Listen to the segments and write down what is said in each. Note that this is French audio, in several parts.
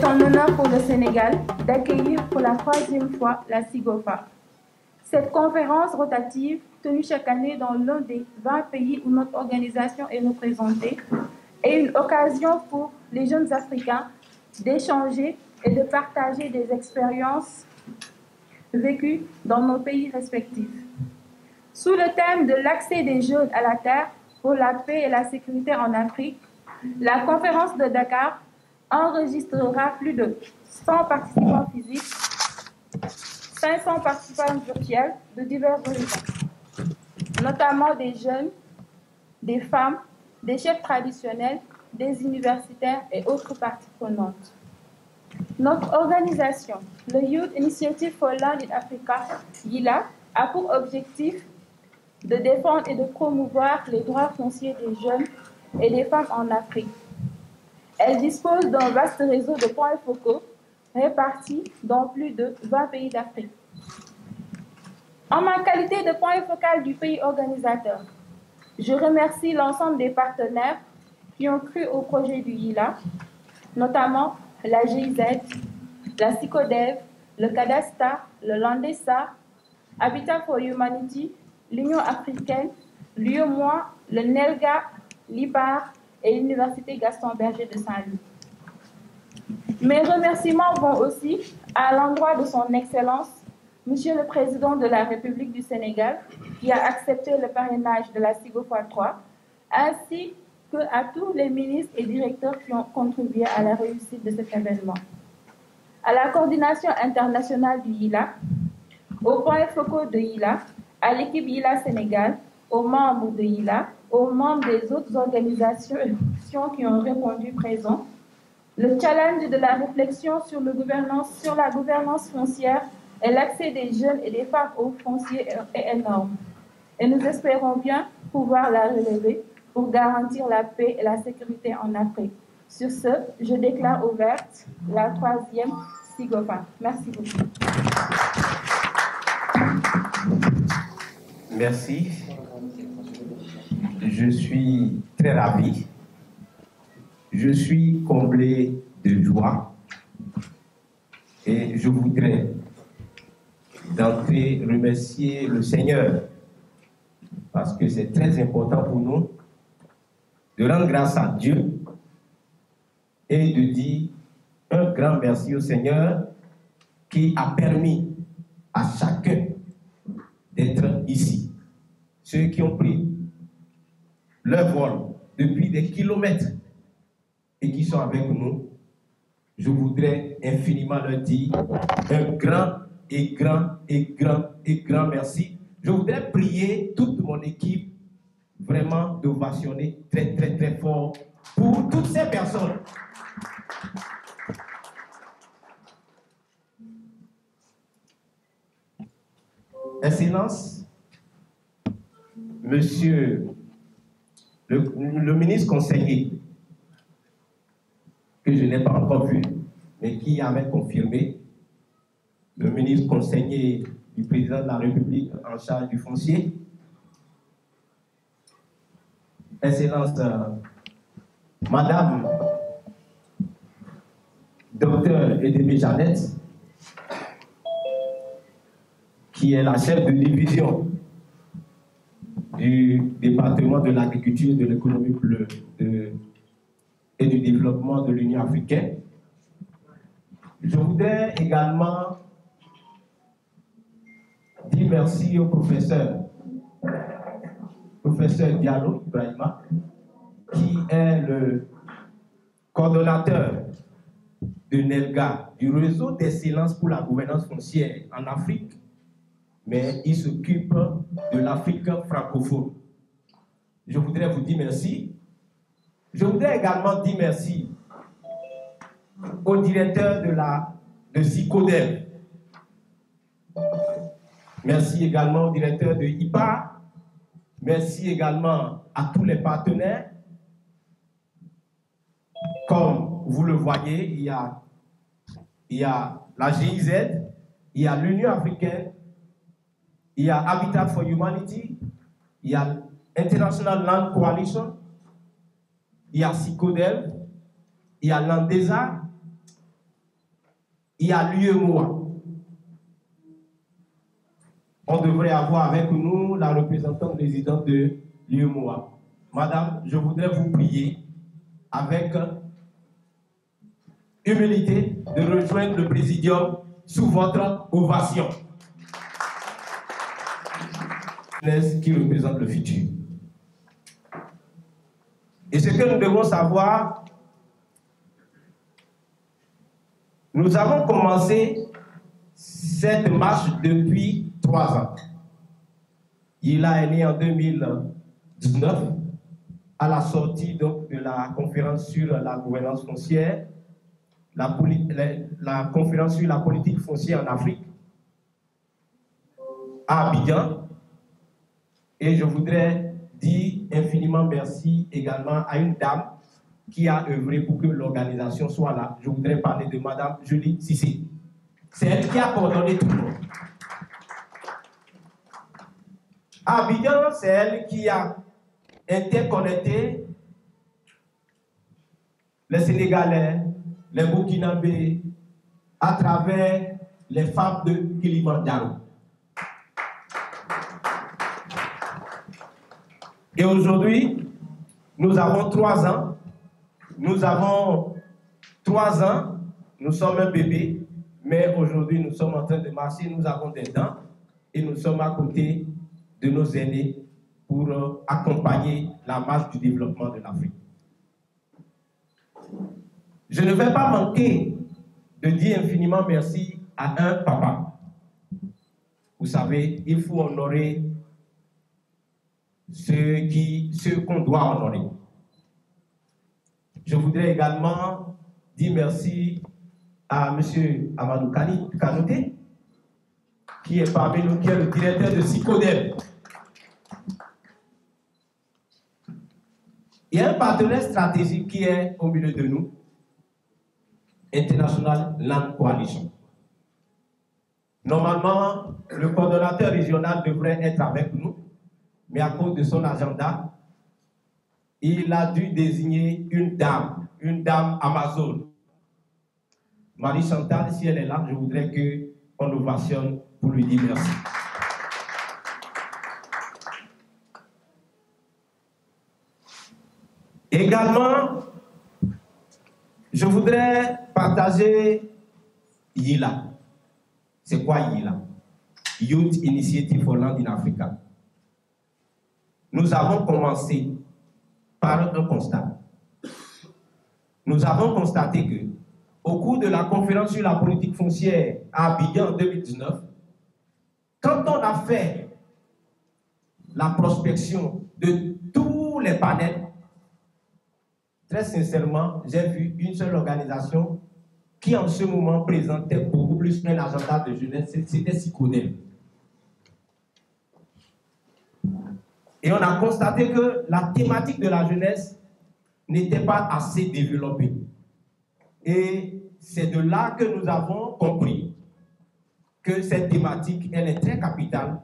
C'est un honneur pour le Sénégal d'accueillir pour la 3e fois la SIGOFA. Cette conférence rotative, tenue chaque année dans l'un des 20 pays où notre organisation est représentée, est une occasion pour les jeunes Africains d'échanger et de partager des expériences vécues dans nos pays respectifs. Sous le thème de l'accès des jeunes à la terre pour la paix et la sécurité en Afrique, la conférence de Dakar enregistrera plus de 100 participants physiques, 500 participants virtuels de divers horizons, notamment des jeunes, des femmes, des chefs traditionnels, des universitaires et autres parties prenantes. Notre organisation, le Youth Initiative for Land in Africa, YILA, a pour objectif de défendre et de promouvoir les droits fonciers des jeunes et des femmes en Afrique. Elle dispose d'un vaste réseau de points focaux répartis dans plus de 20 pays d'Afrique. En ma qualité de point focal du pays organisateur, je remercie l'ensemble des partenaires qui ont cru au projet du YILA, notamment la GIZ, la SICODEV, le CADASTA, le LANDESA, Habitat for Humanity, l'Union africaine, l'UEMOA, le NELGA, l'IPAR et l'Université Gaston Berger de Saint-Louis. Mes remerciements vont aussi à l'endroit de son Excellence, Monsieur le Président de la République du Sénégal, qui a accepté le parrainage de la SIGOFA 3, ainsi qu'à tous les ministres et directeurs qui ont contribué à la réussite de cet événement. À la coordination internationale du YILA, aux points focaux de YILA, à l'équipe YILA Sénégal, aux membres de YILA, aux membres des autres organisations qui ont répondu présents. Le challenge de la réflexion sur la gouvernance foncière et l'accès des jeunes et des femmes au foncier est énorme. Et nous espérons bien pouvoir la relever pour garantir la paix et la sécurité en Afrique. Sur ce, je déclare ouverte la 3e SIGOFA. Merci beaucoup. Merci. Je suis très ravi. Je suis comblé de joie. Et je voudrais d'entrée remercier le Seigneur, parce que c'est très important pour nous de rendre grâce à Dieu et de dire un grand merci au Seigneur qui a permis à chacun d'être ici. Ceux qui ont pris leur vol depuis des kilomètres et qui sont avec nous, je voudrais infiniment leur dire un grand et grand merci. Je voudrais prier toute mon équipe vraiment d'ovationner très fort pour toutes ces personnes. Excellence, Monsieur le ministre conseiller, que je n'ai pas encore vu, mais qui avait confirmé, le ministre conseiller du président de la République en charge du foncier, Excellence, Madame Dr Edébé Jeannette, qui est la chef de division du département de l'agriculture, de l'économie et du développement de l'Union africaine. Je voudrais également dire merci au professeur Diallo Ibrahima, qui est le coordonnateur de NELGA, du réseau d'excellence pour la gouvernance foncière en Afrique, mais il s'occupe de l'Afrique francophone. Je voudrais vous dire merci. Je voudrais également dire merci au directeur de SICODEV. Merci également au directeur de IPA. Merci également à tous les partenaires. Comme vous le voyez, il y a la GIZ, il y a l'Union africaine, il y a Habitat for Humanity, il y a International Land Coalition, il y a SICODEV, il y a l'ANDESA, il y a l'UEMOA. On devrait avoir avec nous la représentante résidente de l'UEMOA. Madame, je voudrais vous prier avec humilité de rejoindre le présidium sous votre ovation. Qui représente le futur. Et ce que nous devons savoir, nous avons commencé cette marche depuis 3 ans. Il est né en 2019 à la sortie donc, de la conférence sur la gouvernance foncière, la conférence sur la politique foncière en Afrique, à Abidjan. Et je voudrais dire infiniment merci également à une dame qui a œuvré pour que l'organisation soit là. Je voudrais parler de Madame Julie Sissé. C'est elle qui a coordonné tout le monde. À Abidjan, c'est elle qui a interconnecté les Sénégalais, les Burkinabés, à travers les femmes de Kilimandjaro. Et aujourd'hui, nous avons 3 ans. Nous avons 3 ans. Nous sommes un bébé. Mais aujourd'hui, nous sommes en train de marcher. Nous avons des dents. Et nous sommes à côté de nos aînés pour accompagner la marche du développement de l'Afrique. Je ne vais pas manquer de dire infiniment merci à un papa. Vous savez, il faut honorer ceux qu'on doit honorer. Je voudrais également dire merci à M. Amadou Kanouté, qui est parmi nous, qui est le directeur de SICODEM. Il y a un partenaire stratégique qui est au milieu de nous, International Land Coalition. Normalement, le coordonnateur régional devrait être avec nous, mais à cause de son agenda, il a dû désigner une dame Amazon. Marie Chantal, si elle est là, je voudrais qu'on l'ovationne pour lui dire merci. Également, je voudrais partager YILA. C'est quoi YILA? Youth Initiative for Land in Africa. Nous avons commencé par un constat. Nous avons constaté que, au cours de la conférence sur la politique foncière à Abidjan en 2019, quand on a fait la prospection de tous les panels, très sincèrement, j'ai vu une seule organisation qui en ce moment présentait beaucoup plus un agenda de jeunesse, c'était SICODEM. Et on a constaté que la thématique de la jeunesse n'était pas assez développée. Et c'est de là que nous avons compris que cette thématique, elle est très capitale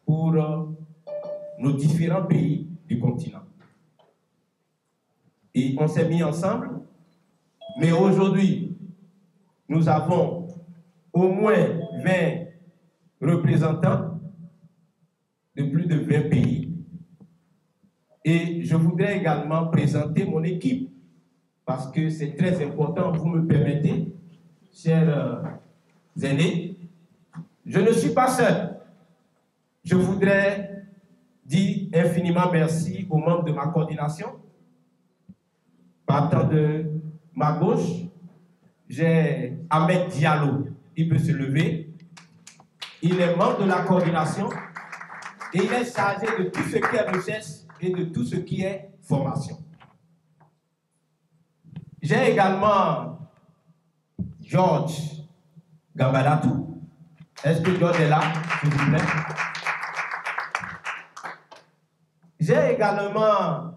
pour nos différents pays du continent. Et on s'est mis ensemble, mais aujourd'hui, nous avons au moins 20 représentants de plus de 20 pays. Et je voudrais également présenter mon équipe, parce que c'est très important, vous me permettez, chers aînés. Je ne suis pas seul. Je voudrais dire infiniment merci aux membres de ma coordination. Partant de ma gauche, j'ai Ahmed Diallo, il peut se lever. Il est membre de la coordination et il est chargé de tout ce qui est recherche et de tout ce qui est formation. J'ai également George Gambalatou. Est-ce que George est là, s'il vous plaît? J'ai également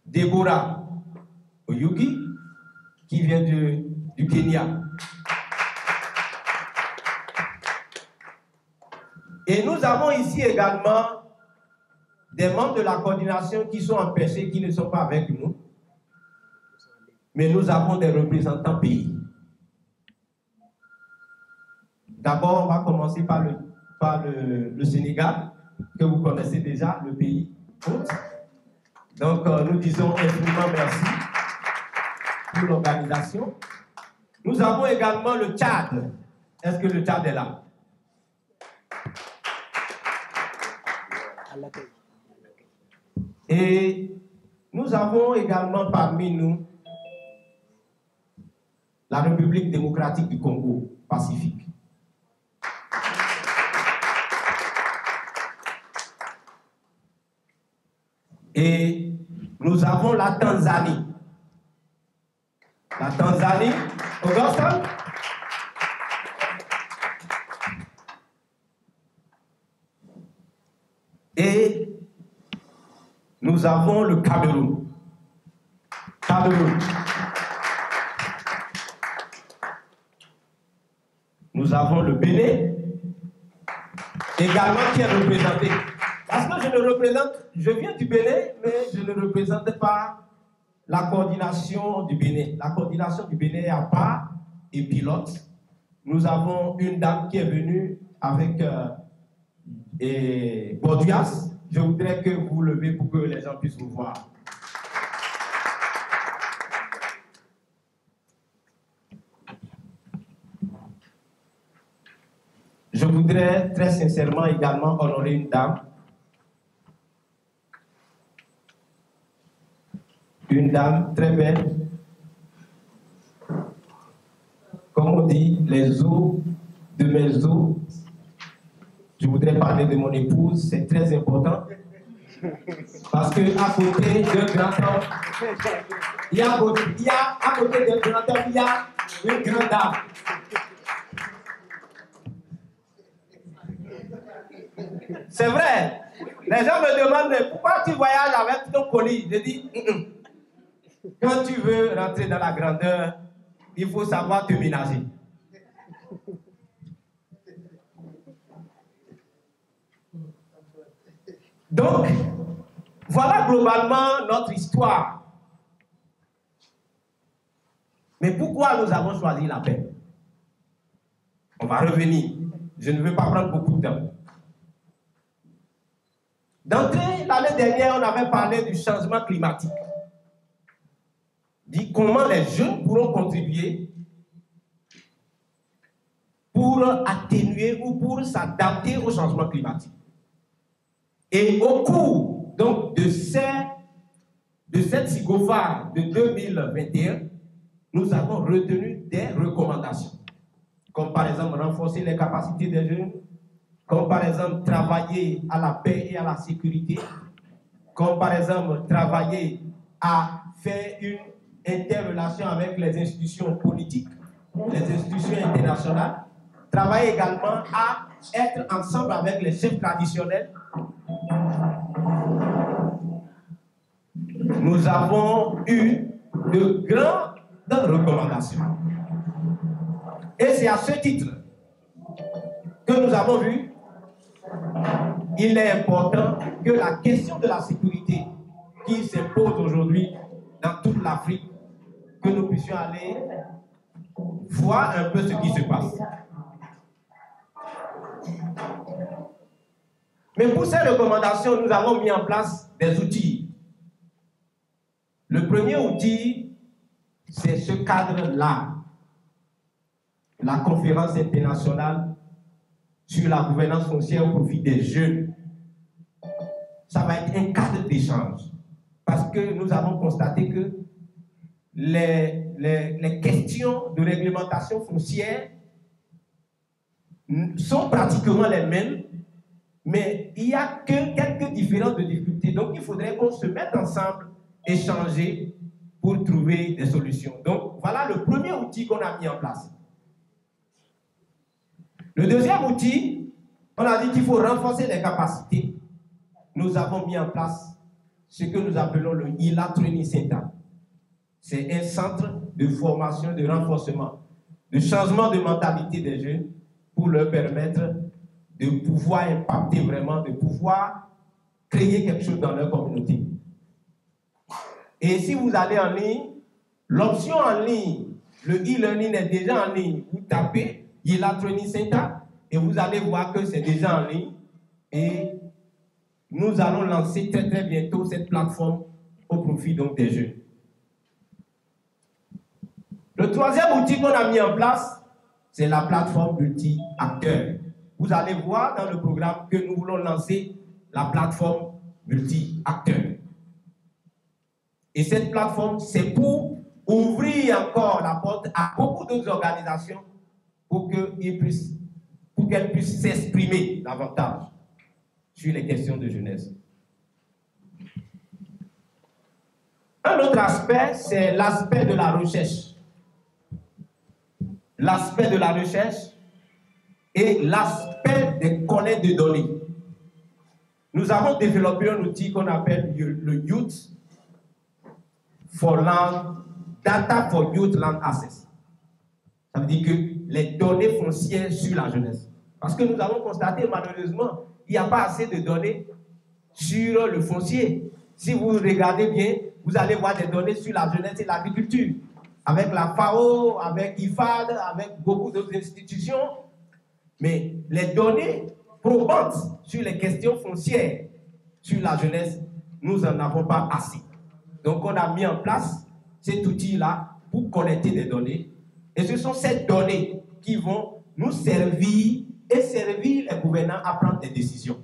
Deborah Oyugi, qui vient du Kenya. Et nous avons ici également des membres de la coordination qui sont empêchés, qui ne sont pas avec nous. Mais nous avons des représentants pays. D'abord, on va commencer par le Sénégal, que vous connaissez déjà, le pays hôte. Donc, nous disons infiniment merci pour l'organisation. Nous avons également le Tchad. Est-ce que le Tchad est là? Et nous avons également parmi nous la République démocratique du Congo Pacifique. Et nous avons la Tanzanie. La Tanzanie, Augusta. Et nous avons le Cameroun. Cameroun. Nous avons le Bénin, également qui est représenté. Parce que je viens du Bénin, mais je ne représente pas la coordination du Bénin. La coordination du Bénin est à part et pilote. Nous avons une dame qui est venue avec Borduas. Je voudrais que vous vous levez pour que les gens puissent vous voir. Je voudrais très sincèrement également honorer une dame. Une dame très belle. Comme on dit, les os de mes os. Je voudrais parler de mon épouse, c'est très important. Parce que à côté d'un grand homme, il y a à côté d'un grand homme, il y a une grande dame. C'est vrai. Les gens me demandent, mais pourquoi tu voyages avec ton colis? Je dis, quand tu veux rentrer dans la grandeur, il faut savoir te ménager. Donc, voilà globalement notre histoire. Mais pourquoi nous avons choisi la paix? On va revenir. Je ne veux pas prendre beaucoup de temps. D'entrée, l'année dernière, on avait parlé du changement climatique. Dit comment les jeunes pourront contribuer pour atténuer ou pour s'adapter au changement climatique. Et au cours donc, de cette SIGOFA de 2021, nous avons retenu des recommandations. Comme par exemple renforcer les capacités des jeunes, comme par exemple travailler à la paix et à la sécurité, comme par exemple travailler à faire une interrelation avec les institutions politiques, les institutions internationales, travailler également à être ensemble avec les chefs traditionnels. Nous avons eu de grandes recommandations. Et c'est à ce titre que nous avons vu il est important que la question de la sécurité qui s'impose aujourd'hui dans toute l'Afrique, que nous puissions aller voir un peu ce qui se passe. Mais pour ces recommandations, nous avons mis en place des outils. Le premier outil, c'est ce cadre-là, la conférence internationale sur la gouvernance foncière au profit des jeunes. Ça va être un cadre d'échange. Parce que nous avons constaté que les questions de réglementation foncière sont pratiquement les mêmes, mais il n'y a que quelques différences de difficultés. Donc il faudrait qu'on se mette ensemble, échanger pour trouver des solutions. Donc voilà le premier outil qu'on a mis en place. Le deuxième outil, on a dit qu'il faut renforcer les capacités. Nous avons mis en place ce que nous appelons le ILA Training Center. C'est un centre de formation, de renforcement, de changement de mentalité des jeunes pour leur permettre de pouvoir impacter vraiment, de pouvoir créer quelque chose dans leur communauté. Et si vous allez en ligne, l'option en ligne, le e-learning est déjà en ligne. Vous tapez Yila Training Center, et vous allez voir que c'est déjà en ligne. Et nous allons lancer très très bientôt cette plateforme au profit donc des jeunes. Le troisième outil qu'on a mis en place, c'est la plateforme multi-acteurs. Vous allez voir dans le programme que nous voulons lancer la plateforme multi-acteurs. Et cette plateforme, c'est pour ouvrir encore la porte à beaucoup d'autres organisations pour qu'elles puissent s'exprimer davantage sur les questions de jeunesse. Un autre aspect, c'est l'aspect de la recherche. L'aspect de la recherche et l'aspect des collectes de données. Nous avons développé un outil qu'on appelle le Youth for Land, Data for Youth Land Access. Ça veut dire que les données foncières sur la jeunesse. Parce que nous avons constaté, malheureusement, il n'y a pas assez de données sur le foncier. Si vous regardez bien, vous allez voir des données sur la jeunesse et l'agriculture. Avec la FAO, avec IFAD, avec beaucoup d'autres institutions. Mais les données probantes sur les questions foncières sur la jeunesse, nous n'en avons pas assez. Donc on a mis en place cet outil-là pour collecter des données. Et ce sont ces données qui vont nous servir et servir les gouvernants à prendre des décisions.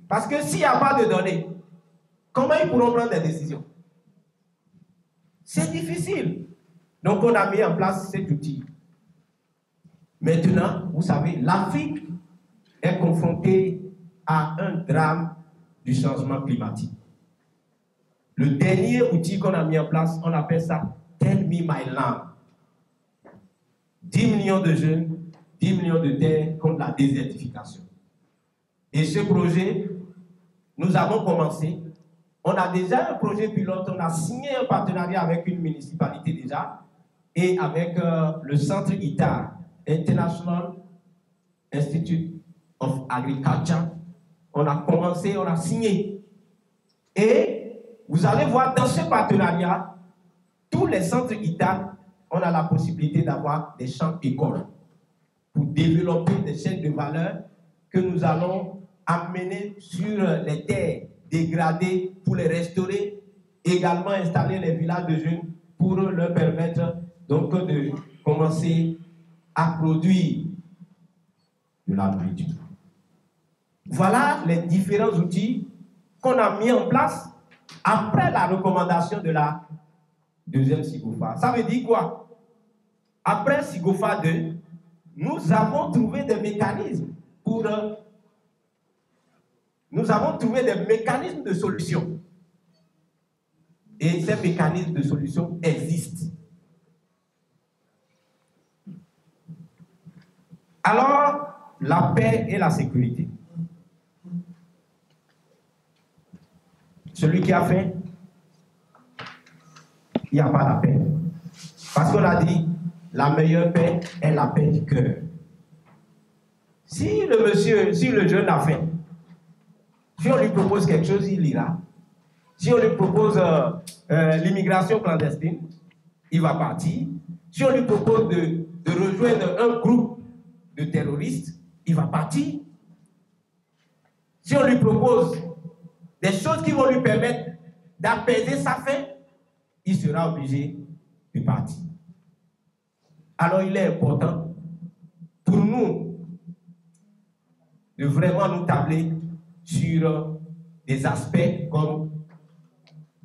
Parce que s'il n'y a pas de données, comment ils pourront prendre des décisions? C'est difficile. Donc on a mis en place cet outil. Maintenant, vous savez, l'Afrique est confrontée à un drame du changement climatique. Le dernier outil qu'on a mis en place, on appelle ça Tell Me My Land. 10 millions de jeunes, 10 millions de terres contre la désertification. Et ce projet, nous avons commencé. On a déjà un projet pilote, on a signé un partenariat avec une municipalité déjà et avec le centre ITAR, International Institute of Agriculture. On a commencé, on a signé. Et vous allez voir dans ce partenariat, tous les centres ITAR, on a la possibilité d'avoir des champs écoles pour développer des chaînes de valeur que nous allons amener sur les terres dégradées pour les restaurer, également installer les villages de jeunes pour leur permettre donc de commencer à produire de la nourriture. Voilà les différents outils qu'on a mis en place après la recommandation de la deuxième SIGOFA. Ça veut dire quoi? Après SIGOFA 2, nous avons trouvé des mécanismes pour... Nous avons trouvé des mécanismes de solution. Et ces mécanismes de solution existent. Alors, la paix et la sécurité. Celui qui a faim, il n'y a pas la paix. Parce qu'on a dit, la meilleure paix est la paix du cœur. Si le jeune a faim, si on lui propose quelque chose, il ira. Si on lui propose l'immigration clandestine, il va partir. Si on lui propose de rejoindre un groupe de terroristes, il va partir. Si on lui propose des choses qui vont lui permettre d'apaiser sa faim, il sera obligé de partir. Alors il est important pour nous de vraiment nous tabler sur des aspects comme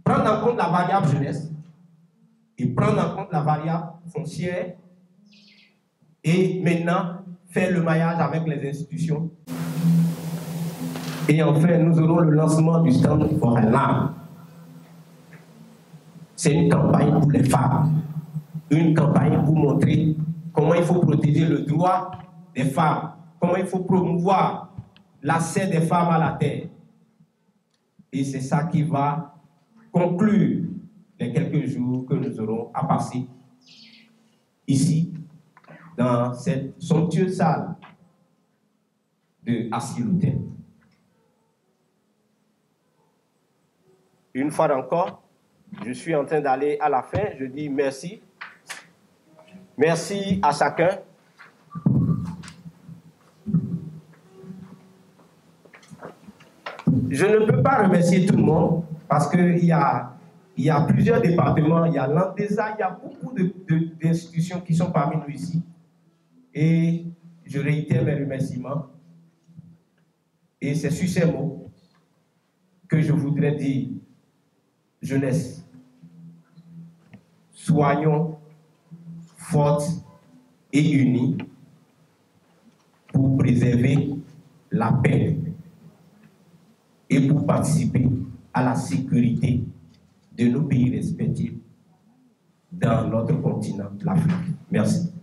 prendre en compte la variable jeunesse et prendre en compte la variable foncière et maintenant faire le maillage avec les institutions. Et enfin, nous aurons le lancement du stand for a Land. C'est une campagne pour les femmes, une campagne pour montrer comment il faut protéger le droit des femmes, comment il faut promouvoir l'accès des femmes à la terre. Et c'est ça qui va conclure les quelques jours que nous aurons à passer ici, dans cette somptueuse salle de Assis-Loutel. Une fois encore, je suis en train d'aller à la fin. Je dis merci. Merci à chacun Je ne peux pas remercier tout le monde parce qu'il y a plusieurs départements, il y a l'ANDESA, il y a beaucoup d'institutions qui sont parmi nous ici. Et je réitère mes remerciements. Et c'est sur ces mots que je voudrais dire, jeunesse, soyons fortes et unis pour préserver la paix et pour participer à la sécurité de nos pays respectifs dans notre continent, l'Afrique. Merci.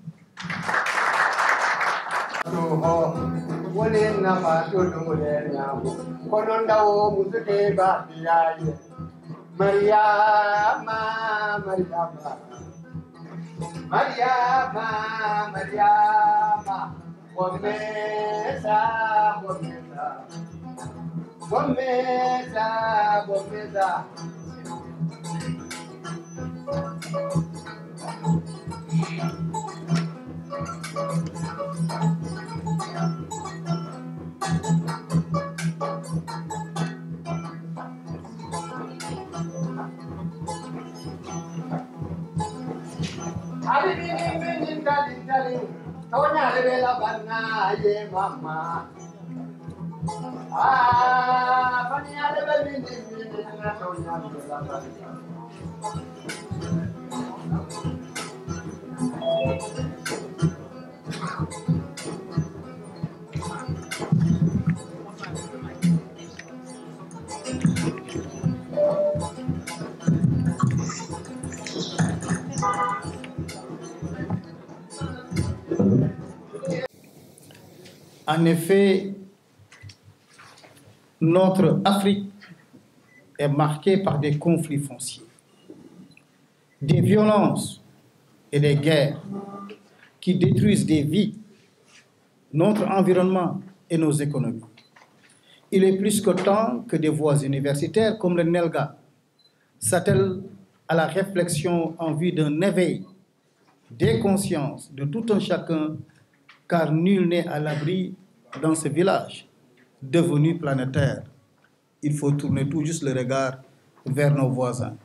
En effet, notre Afrique est marquée par des conflits fonciers, des violences et des guerres qui détruisent des vies, notre environnement et nos économies. Il est plus que temps que des voix universitaires comme le NELGA s'attellent à la réflexion en vue d'un éveil des consciences de tout un chacun, car nul n'est à l'abri dans ce village devenu planétaire. Il faut tourner tout juste le regard vers nos voisins.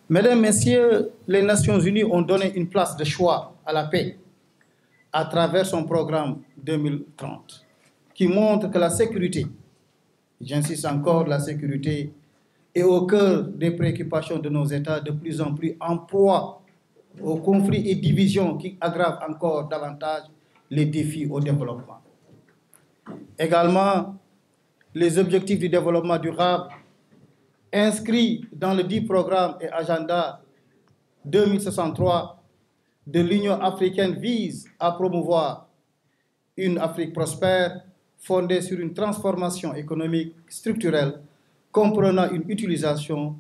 Mesdames, Messieurs, les Nations Unies ont donné une place de choix à la paix à travers son programme 2030, qui montre que la sécurité, j'insiste encore, la sécurité est au cœur des préoccupations de nos États, de plus en plus en proie aux conflits et divisions qui aggravent encore davantage les défis au développement. Également, les objectifs du développement durable inscrits dans le dit programme et agenda 2063 de l'Union africaine visent à promouvoir une Afrique prospère fondée sur une transformation économique structurelle comprenant une utilisation,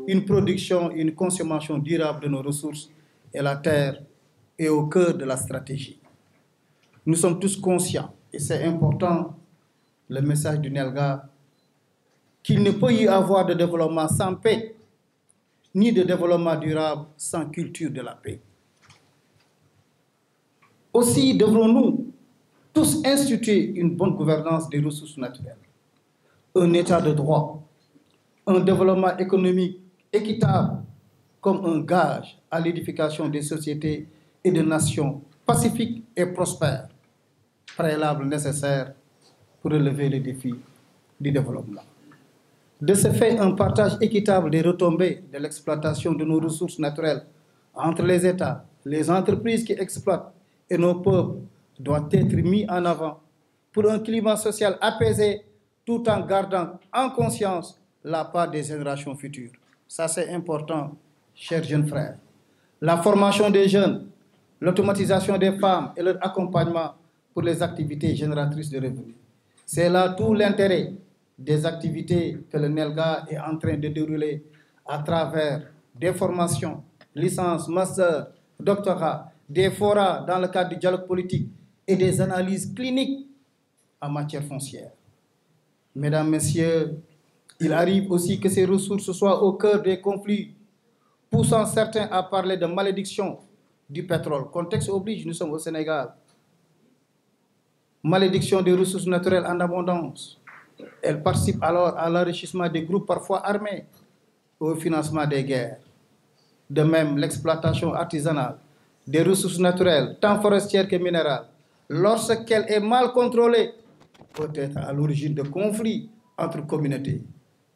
une production et une consommation durable de nos ressources et la terre est au cœur de la stratégie. Nous sommes tous conscients, et c'est important, le message du NELGA, qu'il ne peut y avoir de développement sans paix, ni de développement durable sans culture de la paix. Aussi devrons-nous tous instituer une bonne gouvernance des ressources naturelles, un état de droit, un développement économique équitable comme un gage à l'édification des sociétés et de nations pacifiques et prospères, préalable nécessaire pour relever les défis du développement. De ce fait, un partage équitable des retombées de l'exploitation de nos ressources naturelles entre les États, les entreprises qui exploitent et nos peuples doit être mis en avant pour un climat social apaisé tout en gardant en conscience la part des générations futures. Ça, c'est important, chers jeunes frères. La formation des jeunes, l'automatisation des femmes et leur accompagnement pour les activités génératrices de revenus. C'est là tout l'intérêt des activités que le NELGA est en train de dérouler à travers des formations, licences, masters, doctorats, des forats dans le cadre du dialogue politique et des analyses cliniques en matière foncière. Mesdames, Messieurs, il arrive aussi que ces ressources soient au cœur des conflits, poussant certains à parler de malédiction du pétrole. Contexte oblige, nous sommes au Sénégal. malédiction des ressources naturelles en abondance. Elle participe alors à l'enrichissement des groupes parfois armés, au financement des guerres. De même, l'exploitation artisanale des ressources naturelles, tant forestières que minérales, lorsqu'elle est mal contrôlée, peut être à l'origine de conflits entre communautés,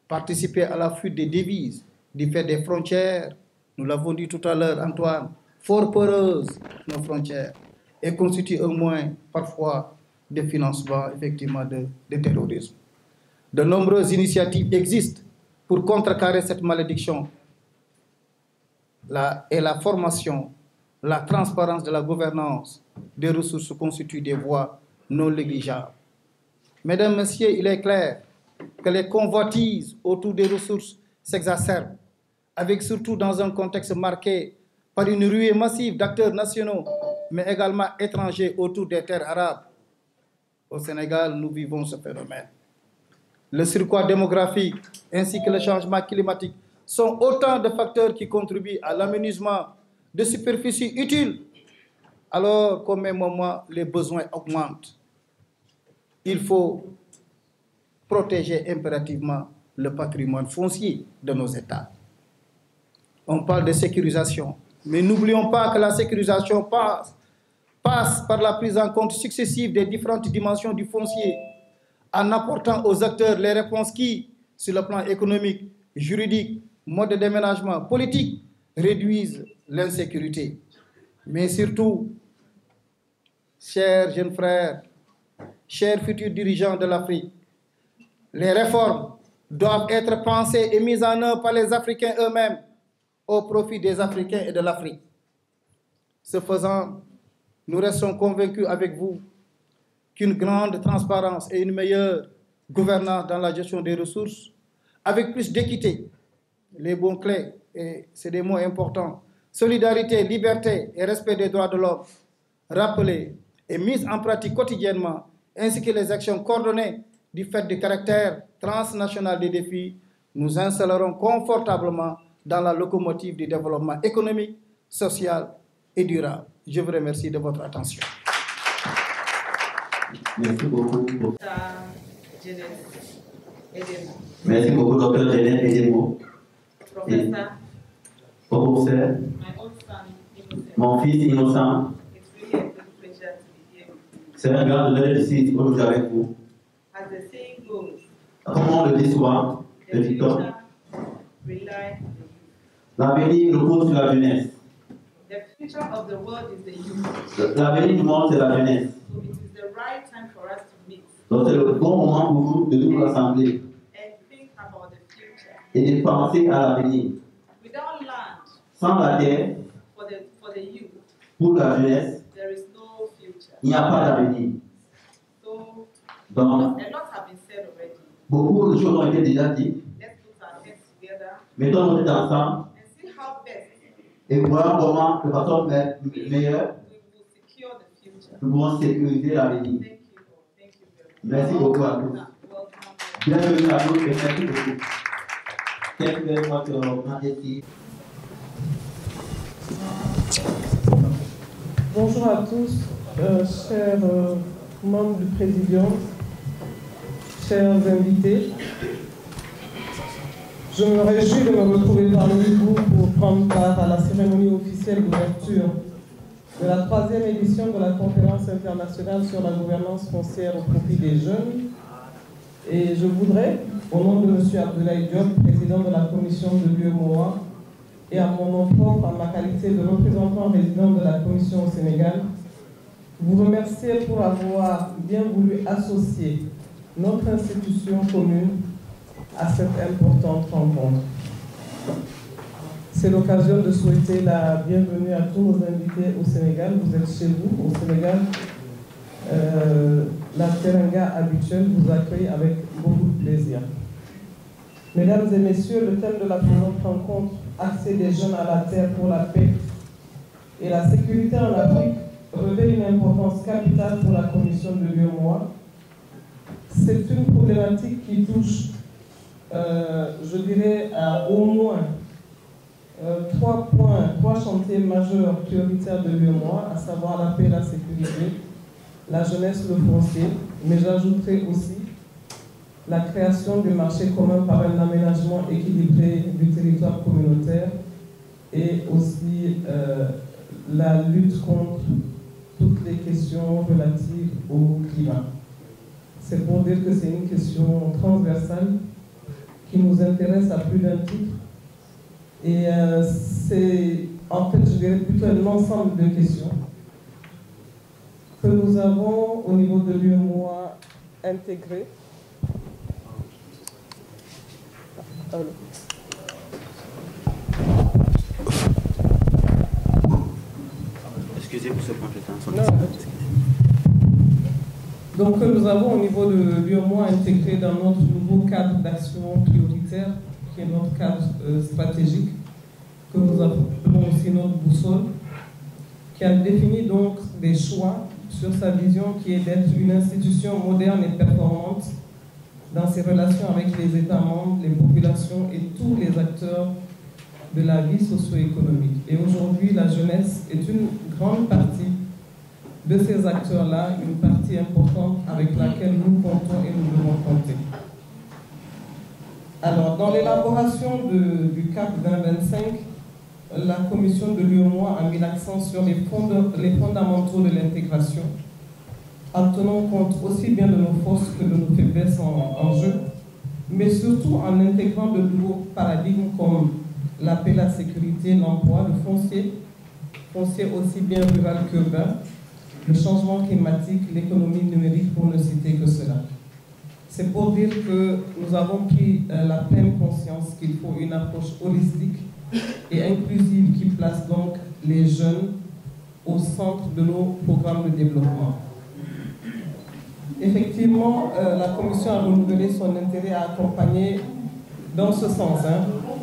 participer à la fuite des devises, du fait des frontières, nous l'avons dit tout à l'heure, Antoine, fort poreuses nos frontières, et constitue un moyen parfois de financement effectivement de terrorisme. De nombreuses initiatives existent pour contrecarrer cette malédiction. La formation, la transparence de la gouvernance des ressources constituent des voies non négligeables. Mesdames, Messieurs, il est clair que les convoitises autour des ressources s'exacerbent, avec surtout dans un contexte marqué par une ruée massive d'acteurs nationaux, mais également étrangers autour des terres arabes. Au Sénégal, nous vivons ce phénomène. Le surcroît démographique ainsi que le changement climatique sont autant de facteurs qui contribuent à l'aménagement de superficies utiles, alors qu'au même moment, les besoins augmentent. Il faut protéger impérativement le patrimoine foncier de nos États. On parle de sécurisation, mais n'oublions pas que la sécurisation passe par la prise en compte successive des différentes dimensions du foncier, en apportant aux acteurs les réponses qui, sur le plan économique, juridique, mode de déménagement, politique, réduisent l'insécurité. Mais surtout, chers jeunes frères, chers futurs dirigeants de l'Afrique, les réformes doivent être pensées et mises en œuvre par les Africains eux-mêmes au profit des Africains et de l'Afrique. Ce faisant, nous restons convaincus avec vous qu'une grande transparence et une meilleure gouvernance dans la gestion des ressources, avec plus d'équité, les bons clés, et c'est des mots importants, solidarité, liberté et respect des droits de l'homme, rappelés et mises en pratique quotidiennement, ainsi que les actions coordonnées du fait du caractère transnational des défis, nous installerons confortablement dans la locomotive du développement économique, social et durable. Je vous remercie de votre attention. Merci beaucoup. Merci beaucoup, Dr. Jeannette Edemo. Professeur, mon fils innocent, c'est un grand honneur ici aujourd'hui avec vous. Comme on le dit souvent, le dicton, l'avenir repose sur la jeunesse. L'avenir du monde, c'est la jeunesse. Donc c'est le bon moment pour vous de nous rassembler et de penser à l'avenir. Sans la terre, pour la jeunesse, il n'y a pas d'avenir. Donc, beaucoup de choses ont été déjà dites. Mettons nos têtes ensemble et voir comment, de façon meilleure, nous pouvons sécuriser l'avenir. Merci beaucoup à tous. Bienvenue à tous et merci beaucoup. Quelle votre majesté. Bonjour à tous, chers membres du Présidium, chers invités. Je me réjouis de me retrouver parmi vous pour prendre part à la cérémonie officielle d'ouverture de la 3e édition de la conférence internationale sur la gouvernance foncière au profit des jeunes. Et je voudrais, au nom de M. Abdoulaye Diop, président de la commission de l'UEMOA, et à mon nom propre, en ma qualité de représentant résident de la commission au Sénégal, vous remercier pour avoir bien voulu associer notre institution commune à cette importante rencontre. C'est l'occasion de souhaiter la bienvenue à tous nos invités au Sénégal. Vous êtes chez vous, au Sénégal. La Teranga habituelle vous accueille avec beaucoup de plaisir. Mesdames et messieurs, le thème de la présente rencontre, accès des jeunes à la terre pour la paix et la sécurité en Afrique, revêt une importance capitale pour la commission de l'UEMOA. C'est une problématique qui touche, je dirais, à au moins 3 chantiers majeurs prioritaires de l'UEMOA, à savoir la paix et la sécurité, la jeunesse, le foncier, mais j'ajouterai aussi la création du marché commun par un aménagement équilibré du territoire communautaire et aussi la lutte contre toutes les questions relatives au climat. C'est pour dire que c'est une question transversale qui nous intéresse à plus d'un titre. Et c'est, en fait, je dirais plutôt un ensemble de questions que nous avons au niveau de l'UEMOA intégré. Excusez pour ce point de temps. Donc, que nous avons au niveau de l'UEMOA intégré dans notre nouveau cadre d'action prioritaire, qui est notre cadre stratégique, que nous appelons aussi notre boussole, qui a défini donc des choix sur sa vision qui est d'être une institution moderne et performante dans ses relations avec les États membres, les populations et tous les acteurs de la vie socio-économique. Et aujourd'hui, la jeunesse est une grande partie de ces acteurs-là, une partie importante avec laquelle nous comptons et nous devons compter. Alors, dans l'élaboration du CAP 2025, la commission de l'UEMOA a mis l'accent sur les fondamentaux de l'intégration, en tenant compte aussi bien de nos forces que de nos faiblesses en jeu, mais surtout en intégrant de nouveaux paradigmes comme la paix, la sécurité, l'emploi, le foncier aussi bien rural qu'urbain, le changement climatique, l'économie numérique, pour ne citer que cela. C'est pour dire que nous avons pris la pleine conscience qu'il faut une approche holistique et inclusive qui place donc les jeunes au centre de nos programmes de développement. Effectivement, la Commission a renouvelé son intérêt à accompagner dans ce sens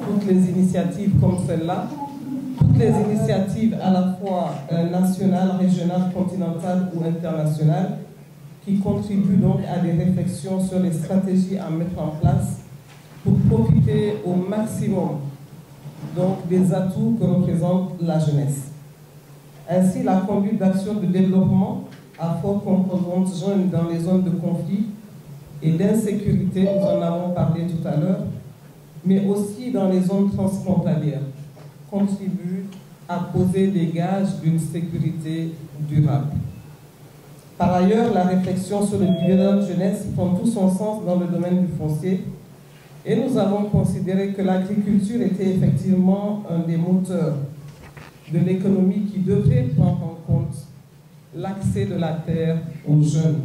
toutes les initiatives comme celle-là, toutes les initiatives à la fois nationales, régionales, continentales ou internationales, qui contribuent donc à des réflexions sur les stratégies à mettre en place pour profiter au maximum donc des atouts que représente la jeunesse. Ainsi, la conduite d'actions de développement à forte composante jeune dans les zones de conflit et d'insécurité, nous en avons parlé tout à l'heure, mais aussi dans les zones transfrontalières, contribue à poser des gages d'une sécurité durable. Par ailleurs, la réflexion sur le dividende jeunesse prend tout son sens dans le domaine du foncier et nous avons considéré que l'agriculture était effectivement un des moteurs de l'économie qui devrait prendre en compte l'accès de la terre aux jeunes.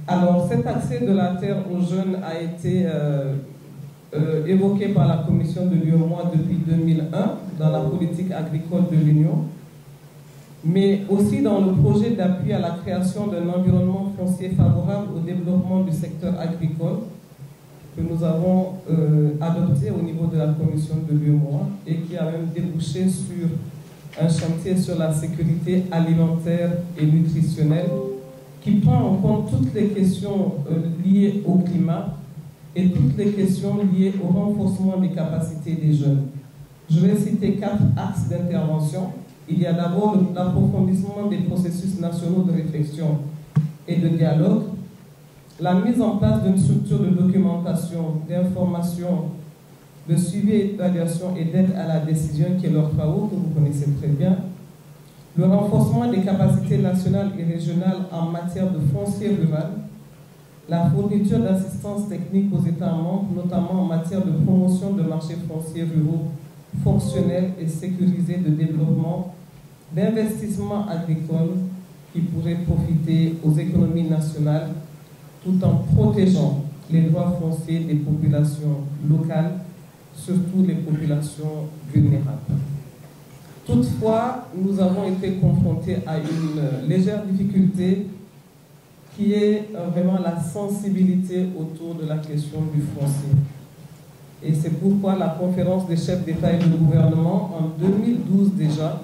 Alors, cet accès de la terre aux jeunes a été évoqué par la Commission de l'UEMOA depuis 2001 dans la politique agricole de l'Union, mais aussi dans le projet d'appui à la création d'un environnement foncier favorable au développement du secteur agricole que nous avons adopté au niveau de la Commission de l'UEMOA et qui a même débouché sur un chantier sur la sécurité alimentaire et nutritionnelle qui prend en compte toutes les questions liées au climat et toutes les questions liées au renforcement des capacités des jeunes. Je vais citer 4 axes d'intervention. Il y a d'abord l'approfondissement des processus nationaux de réflexion et de dialogue, la mise en place d'une structure de documentation, d'information, de suivi et d'évaluation et d'aide à la décision qui est leur travaux, que vous connaissez très bien, le renforcement des capacités nationales et régionales en matière de foncier rural, la fourniture d'assistance technique aux États membres, notamment en matière de promotion de marchés fonciers ruraux fonctionnels et sécurisés de développement, d'investissements agricoles qui pourraient profiter aux économies nationales tout en protégeant les droits fonciers des populations locales, surtout les populations vulnérables. Toutefois, nous avons été confrontés à une légère difficulté qui est vraiment la sensibilité autour de la question du foncier. Et c'est pourquoi la conférence des chefs d'État et de gouvernement, en 2012 déjà,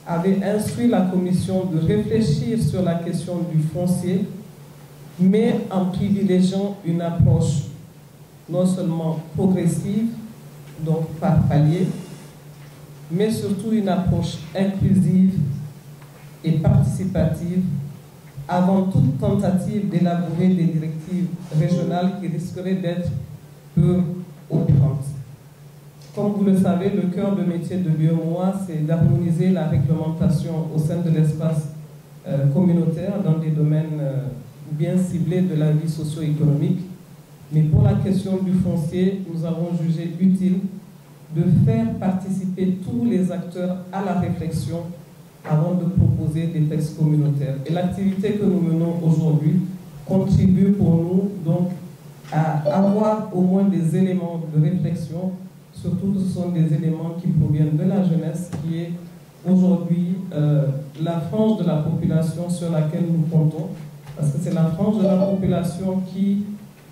avait instruit la Commission de réfléchir sur la question du foncier, mais en privilégiant une approche non seulement progressive, donc par palier, mais surtout une approche inclusive et participative avant toute tentative d'élaborer des directives régionales qui risqueraient d'être peu opérantes. Comme vous le savez, le cœur de métier de l'UEMOA, c'est d'harmoniser la réglementation au sein de l'espace communautaire dans des domaines bien ciblés de la vie socio-économique. Mais pour la question du foncier, nous avons jugé utile de faire participer tous les acteurs à la réflexion avant de proposer des textes communautaires. Et l'activité que nous menons aujourd'hui contribue pour nous donc à avoir au moins des éléments de réflexion. Surtout, ce sont des éléments qui proviennent de la jeunesse, qui est aujourd'hui la frange de la population sur laquelle nous comptons, parce que c'est la frange de la population qui,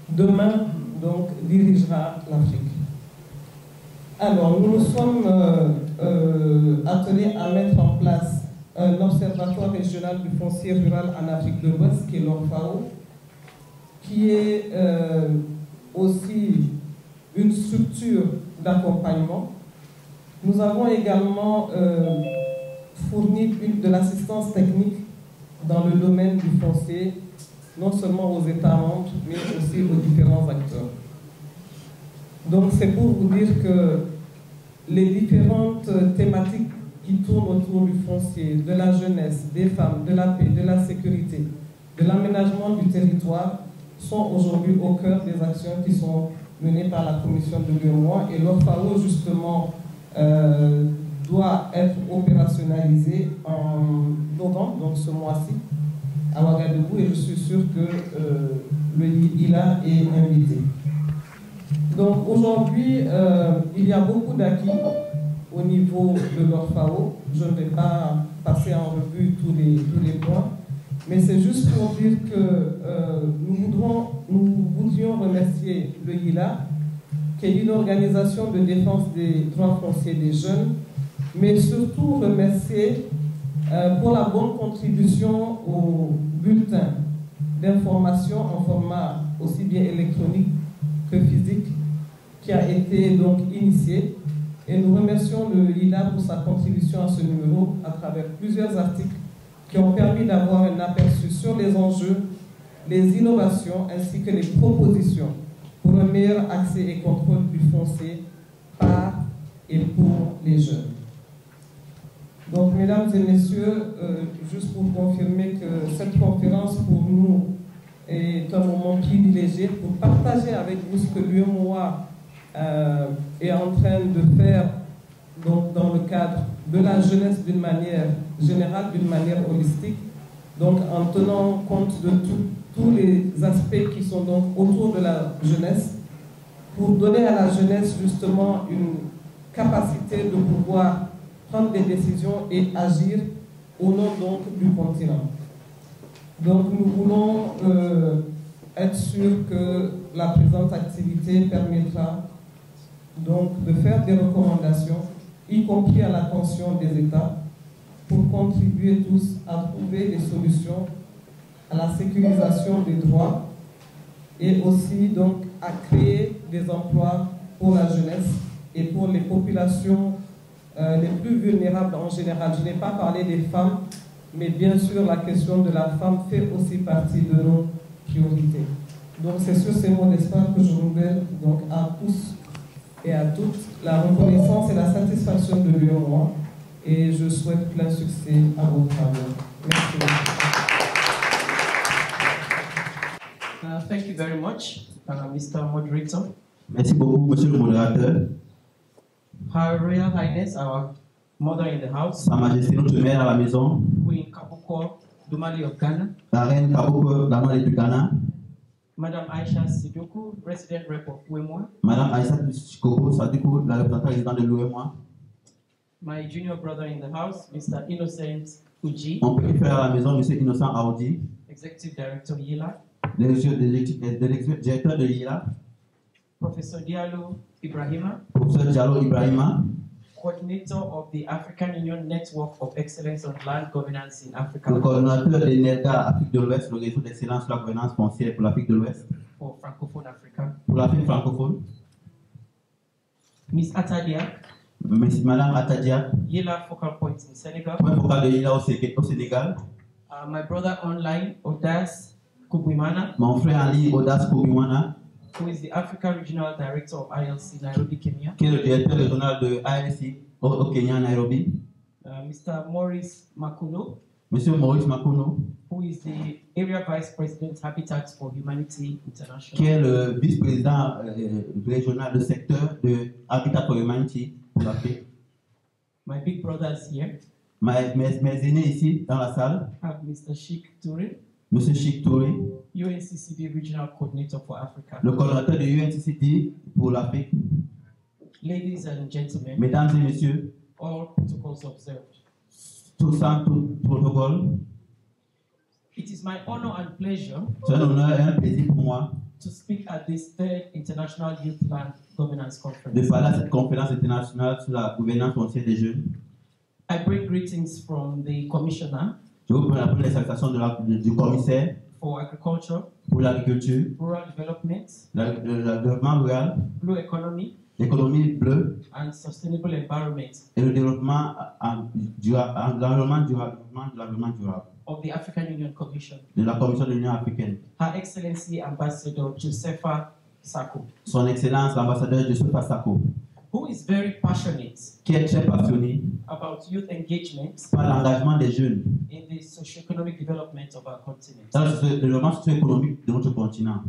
demain, donc, dirigera l'Afrique. Alors, nous nous sommes attelés à mettre en place un observatoire régional du foncier rural en Afrique de l'Ouest, qui est l'ORFAO, qui est aussi une structure d'accompagnement. Nous avons également fourni de l'assistance technique dans le domaine du foncier, non seulement aux États membres, mais aussi aux différents acteurs. Donc c'est pour vous dire que les différentes thématiques qui tournent autour du foncier, de la jeunesse, des femmes, de la paix, de la sécurité, de l'aménagement du territoire, sont aujourd'hui au cœur des actions qui sont menées par la commission de l'UEMOA, et l'ORFAO justement doit être opérationnalisé en novembre, donc ce mois-ci, à Ouagadougou, et je suis sûr que le ILA est invité. Donc aujourd'hui, il y a beaucoup d'acquis au niveau de l'ORFAO. Je ne vais pas passer en revue tous les points, mais c'est juste pour dire que nous voudrions remercier le ILA, qui est une organisation de défense des droits fonciers des jeunes, mais surtout remercier pour la bonne contribution au bulletin d'information en format aussi bien électronique que physique, qui a été donc initié. Et nous remercions le ILA pour sa contribution à ce numéro à travers plusieurs articles qui ont permis d'avoir un aperçu sur les enjeux, les innovations ainsi que les propositions pour un meilleur accès et contrôle du foncier par et pour les jeunes. Donc, mesdames et messieurs, juste pour confirmer que cette conférence pour nous est un moment privilégié pour partager avec vous ce que l'UEMOA est en train de faire donc, dans le cadre de la jeunesse d'une manière générale, d'une manière holistique, donc en tenant compte de tous les aspects qui sont donc autour de la jeunesse, pour donner à la jeunesse justement une capacité de pouvoir prendre des décisions et agir au nom donc du continent. Donc nous voulons être sûrs que la présente activité permettra donc de faire des recommandations, y compris à l'attention des États, pour contribuer tous à trouver des solutions à la sécurisation des droits et aussi donc à créer des emplois pour la jeunesse et pour les populations les plus vulnérables en général. Je n'ai pas parlé des femmes, mais bien sûr la question de la femme fait aussi partie de nos priorités. Donc c'est sur ces mots d'espoir que je renouvelle donc à tous et à toutes la reconnaissance et la satisfaction de l'UEMOA, et je souhaite plein succès à vos travaux. Merci. Thank you very much, Mr. Moderator. Merci beaucoup, monsieur le modérateur. Her Royal Highness, our mother in the house, Sa Majesté notre mère à la maison, Queen Kabuko Dumali of Ghana, la reine Kabuko Damale du Ghana, Madame Aisha Sidoku, President Rep of UEMOA, Madame Aïssa Chikoko Sadikou, la représentante résidente de l'UEMOA, my junior brother in the house, Mr. Innocent Uji, mon petit frère à la maison, monsieur Innocent Aoudi, Executive Director YILA, directeur de l'ILA, Professor Diallo Ibrahima, professeur Diallo Ibrahima, Coordinator of the African Union Network of Excellence on Land Governance in Africa, le coordonnateur des NEDA Afrique de l'Ouest, le réseau d'excellence sur la gouvernance foncière pour l'Afrique de l'Ouest, for Francophone Africa, pour l'Afrique francophone, Miss Atadia, Madame Atadia, Yela Focal Point in Senegal. point focal de Yela au Sénégal. My brother online, Odas Kubwimana, Mon frère en ligne, Odas Kobiwana, who is the Africa Regional Director of ILC Nairobi, Kenya. qui est le directeur régional de ALC au Kenya, Nairobi. Mr. Maurice Makuno, Monsieur Maurice Makuno, who is the Area Vice President Habitat for Humanity qui International. est le vice-président régional de secteur de Habitat for Humanity pour l'Afrique. My big brothers here Mes aînés ici dans la salle, have Mr. Sheikh Toure, Monsieur Sheikh Touré, UNCCD Regional Coordinator for Africa. le coordinateur de UNCCD pour l'Afrique. Ladies and gentlemen, Mesdames et messieurs, all protocols observed. tout ça, tout protocole, It is my honor and pleasure c'est un honneur et un plaisir pour moi to speak at this third International Youth Land Governance de Conference. parler à cette conférence internationale sur la gouvernance foncière des jeunes. I bring greetings from the Commissioner Je vous prends les salutations du commissaire for Agriculture, pour l'agriculture, Rural Development, le développement rural, Blue Economy, l'économie bleue and Sustainable Environment et le développement l'environnement durable of the African Union Commission, de la Commission de l'Union africaine. Her Excellency Ambassador Josefa Sako, Son Excellence l'ambassadeur Joseph Sako, who is very passionate qui est très passionné about youth engagement par l'engagement des jeunes in the socio-economic development of our continent. dans le développement socio-économique de notre continent.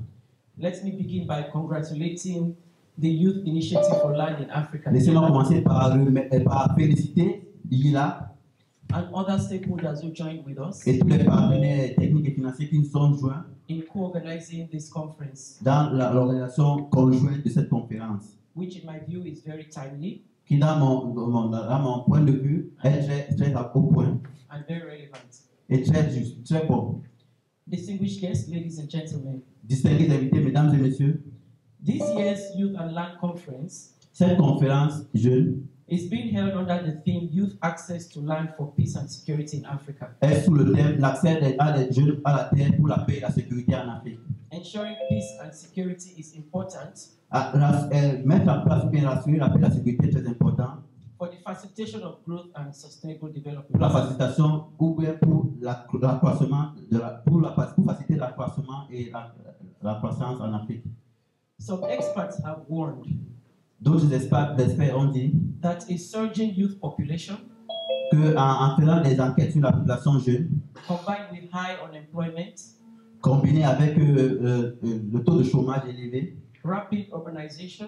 Let me begin by congratulating the Youth Initiative for Land in Africa Laissez-moi commencer par féliciter Lila and other stakeholders who joined with us et tous les partenaires techniques et financiers qui nous sont joints in co-organizing this conference, dans l'organisation conjointe de cette conférence, which in my view is very timely qui dans mon point de vue est très au point and very relevant. et très juste, très bon. Distinguished guests, ladies and gentlemen, Distingués invités, mesdames et messieurs, this year's Youth and Land Conference cette conférence jeune is being held under the theme Youth Access to Land for Peace and Security in Africa, est sous le thème l'accès des jeunes à la terre pour la paix et la sécurité en Afrique. ensuring peace and security is important Mettre en place ou bien rassurer la paix et la sécurité est très important for the facilitation of growth and sustainable pour la development. facilitation ou bien pour l'accroissement pour faciliter l'accroissement et la croissance en Afrique. Some experts have warned D'autres experts ont dit that a surging youth population qu'en faisant des enquêtes sur la population jeune, combined with high unemployment, combiné avec le taux de chômage élevé, rapid urbanization,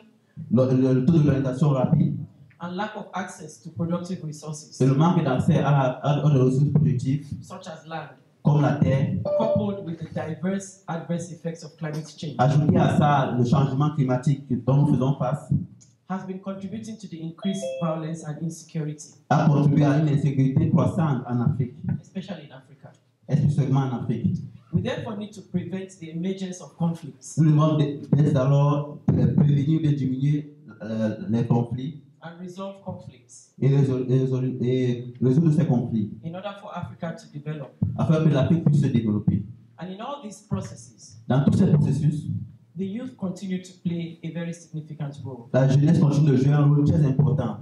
le taux de l'orientation rapide and lack of access to productive resources et le manque d'accès aux ressources productives such as land, comme la terre, coupled with the diverse adverse effects of climate change, ajouté à ça le changement climatique dont nous faisons face, has been contributing to the increased violence and insecurity, a contribué à une insécurité croissante en Afrique, especially in Africa. spécialement en Afrique. We therefore need to prevent the emergence of conflicts Nous devons dès alors prévenir et diminuer les conflits and resolve conflicts et résoudre ces conflits in order for Africa to develop. afin que l'Afrique puisse se développer. And in all these processes, Dans tout ce processus, the youth continue to play a very significant role. la jeunesse continue de jouer un rôle très important.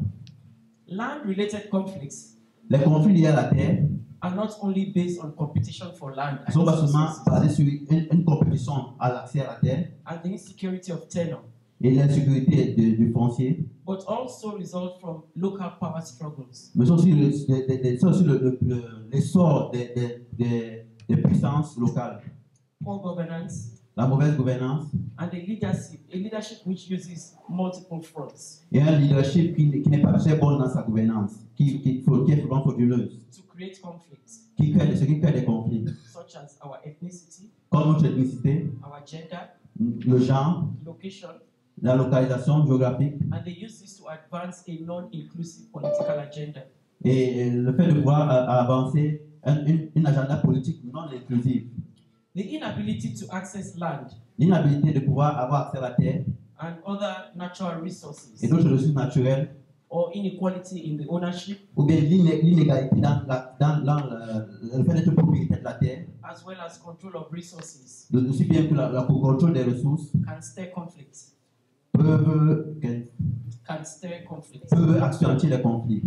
Land-related conflicts Les conflits liés à la terre are not only based on competition for land and, sont pas seulement resources basés sur une compétition à l'accès à la terre and the insecurity of tenure, et l'insécurité du foncier, but also result from local power struggles, mais c'est aussi l'essor des puissances locales, poor governance, la mauvaise gouvernance and a leadership which uses multiple fronts et un leadership qui n'est pas très bon dans sa gouvernance, qui est souvent frauduleuse, to create conflicts, ce qui crée des conflits, such as our ethnicity, comme notre ethnicité, our gender, le genre, location, la localisation géographique and they use this to advance a non-inclusive political agenda. et le fait de pouvoir avancer une agenda politique non inclusive. The inability to access land L'inhabilité de pouvoir avoir accès à la terre and other natural resources, et d'autres ressources naturelles, or inequality in the ownership, ou bien l'inégalité dans le fait d'être propriétaire de la terre, as well as control of resources, aussi bien que le contrôle des ressources, can stir conflicts, can stir conflict. peut accentuer les conflits.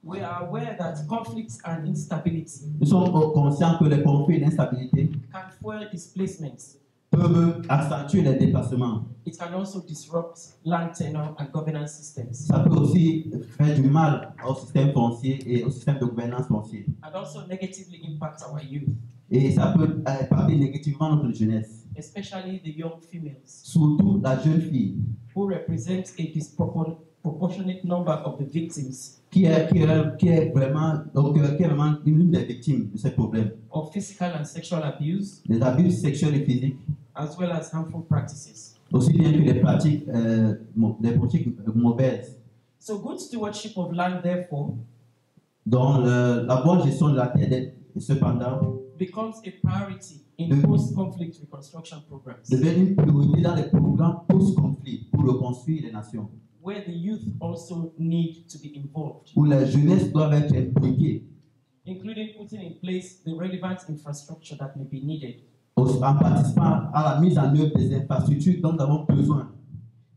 We are aware that conflicts and instability Nous sommes conscients que les conflits et l'instabilité can fuel displacements. peuvent accentuer les déplacements. It can also disrupt land tenure and governance systems, Ça peut aussi faire du mal au système foncier et au système de gouvernance foncier. and also negatively impact our youth, Et ça peut impacter négativement notre jeunesse, especially the young females, surtout la jeune fille, who represent a disproportionate number of the victims qui est vraiment l'une des victimes de ces problèmes, of physical and sexual abuse, des abus sexuels et physiques, as well as harmful practices. aussi bien que des pratiques mauvaises. So good stewardship of land, therefore, Dans la bonne gestion de la terre, cependant, becomes a priority in Mhm. post-conflict reconstruction programs, devient une priorité dans les programmes post-conflit pour reconstruire les nations, where the youth also need to be involved, où les jeunesses doivent être impliquées, including putting in place the relevant infrastructure that may be needed. en participant à la mise en œuvre des infrastructures dont nous avons besoin.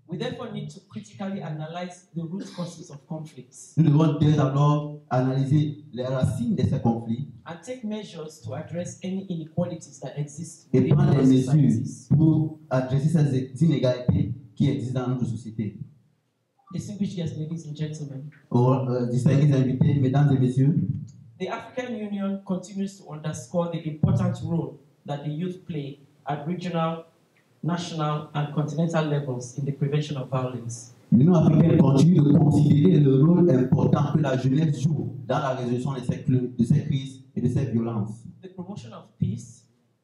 We therefore need to critically analyze the root causes of conflicts Nous devons dès alors analyser les racines de ces conflits and take measures to address any inequalities that exist et within prendre our des mesures societies. pour adresser ces inégalités qui existent dans notre société. Distinguished guests, ladies and gentlemen, Aux distingués invités, mesdames et messieurs, the African Union continues to underscore the important role that the youth play at regional, national, and continental levels in the prevention of violence. l'Union africaine continue de considérer le rôle important que la jeunesse joue dans la résolution de ces crises et de ces violences. The promotion of peace,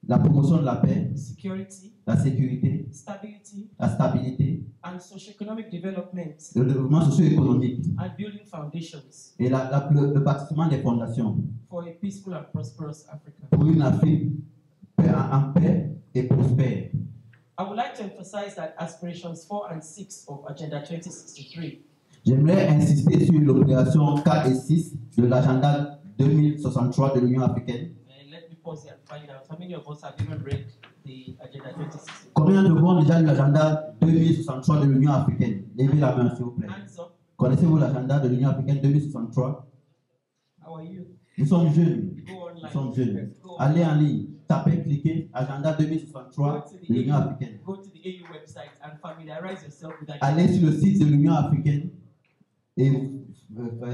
La promotion de la paix, security, la sécurité, stability, la stabilité, and socio-economic development, le développement socio-économique and building foundations et le bâtiment des fondations for a peaceful and prosperous Africa. pour une Afrique en paix et prospère. I would like to emphasize that aspirations 4 and 6 of Agenda 2063 J'aimerais insister sur l'opération 4 et 6 de l'agenda 2063 de l'Union africaine. let me pause here and find out how many of us have even read the Agenda 2063. Combien de vous ont déjà lu l'agenda 2063 de l'Union africaine? Levez la main, s'il vous plaît. Hands up. Connaissez-vous l'agenda de l'Union africaine 2063? How are you? Nous sommes jeunes. Go online. Nous sommes jeunes. Go Allez en ligne, tapez, cliquez, agenda 2063 de l'Union africaine. Go to the AU website and familiarize yourself with that. Allez sur le site de l'Union africaine et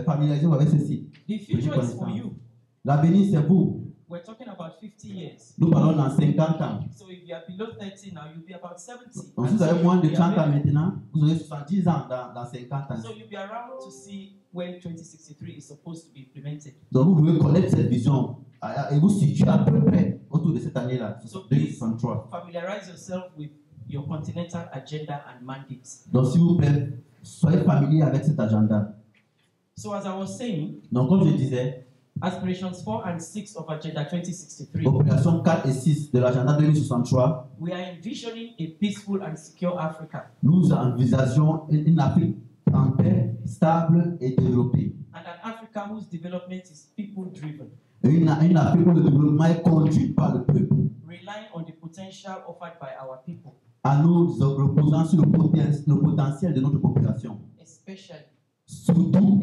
familiarisez-vous avec ce site. The future is for you. L'avenir, c'est vous. We're talking about 50 years. Nous parlons dans 50 ans. So if you are below 30 now, you'll be about 70. Donc, And si vous so avez moins de you'll be 30 ans available. maintenant, vous aurez 70 ans dans 50 ans. So you'll be around to see when 2063 is supposed to be implemented. Donc, vous pouvez connaître cette vision et vous situer à peu près autour de cette année-là, So 2063. familiarize yourself with your continental agenda and mandates. Donc, s'il vous plaît, soyez familiers avec cet agenda. So as I was saying, Donc, comme je disais, aspirations 4 and 6 of Agenda 2063, opération 4 et 6 de l'agenda 2063, we are envisioning a peaceful and secure Africa, nous envisageons une Afrique en paix, stable et développée. and an Africa whose development is people-driven, Une Afrique où le développement est conduit par le peuple, relying on the potential offered by our people, en nous reposant sur le potentiel de notre population. especially Surtout,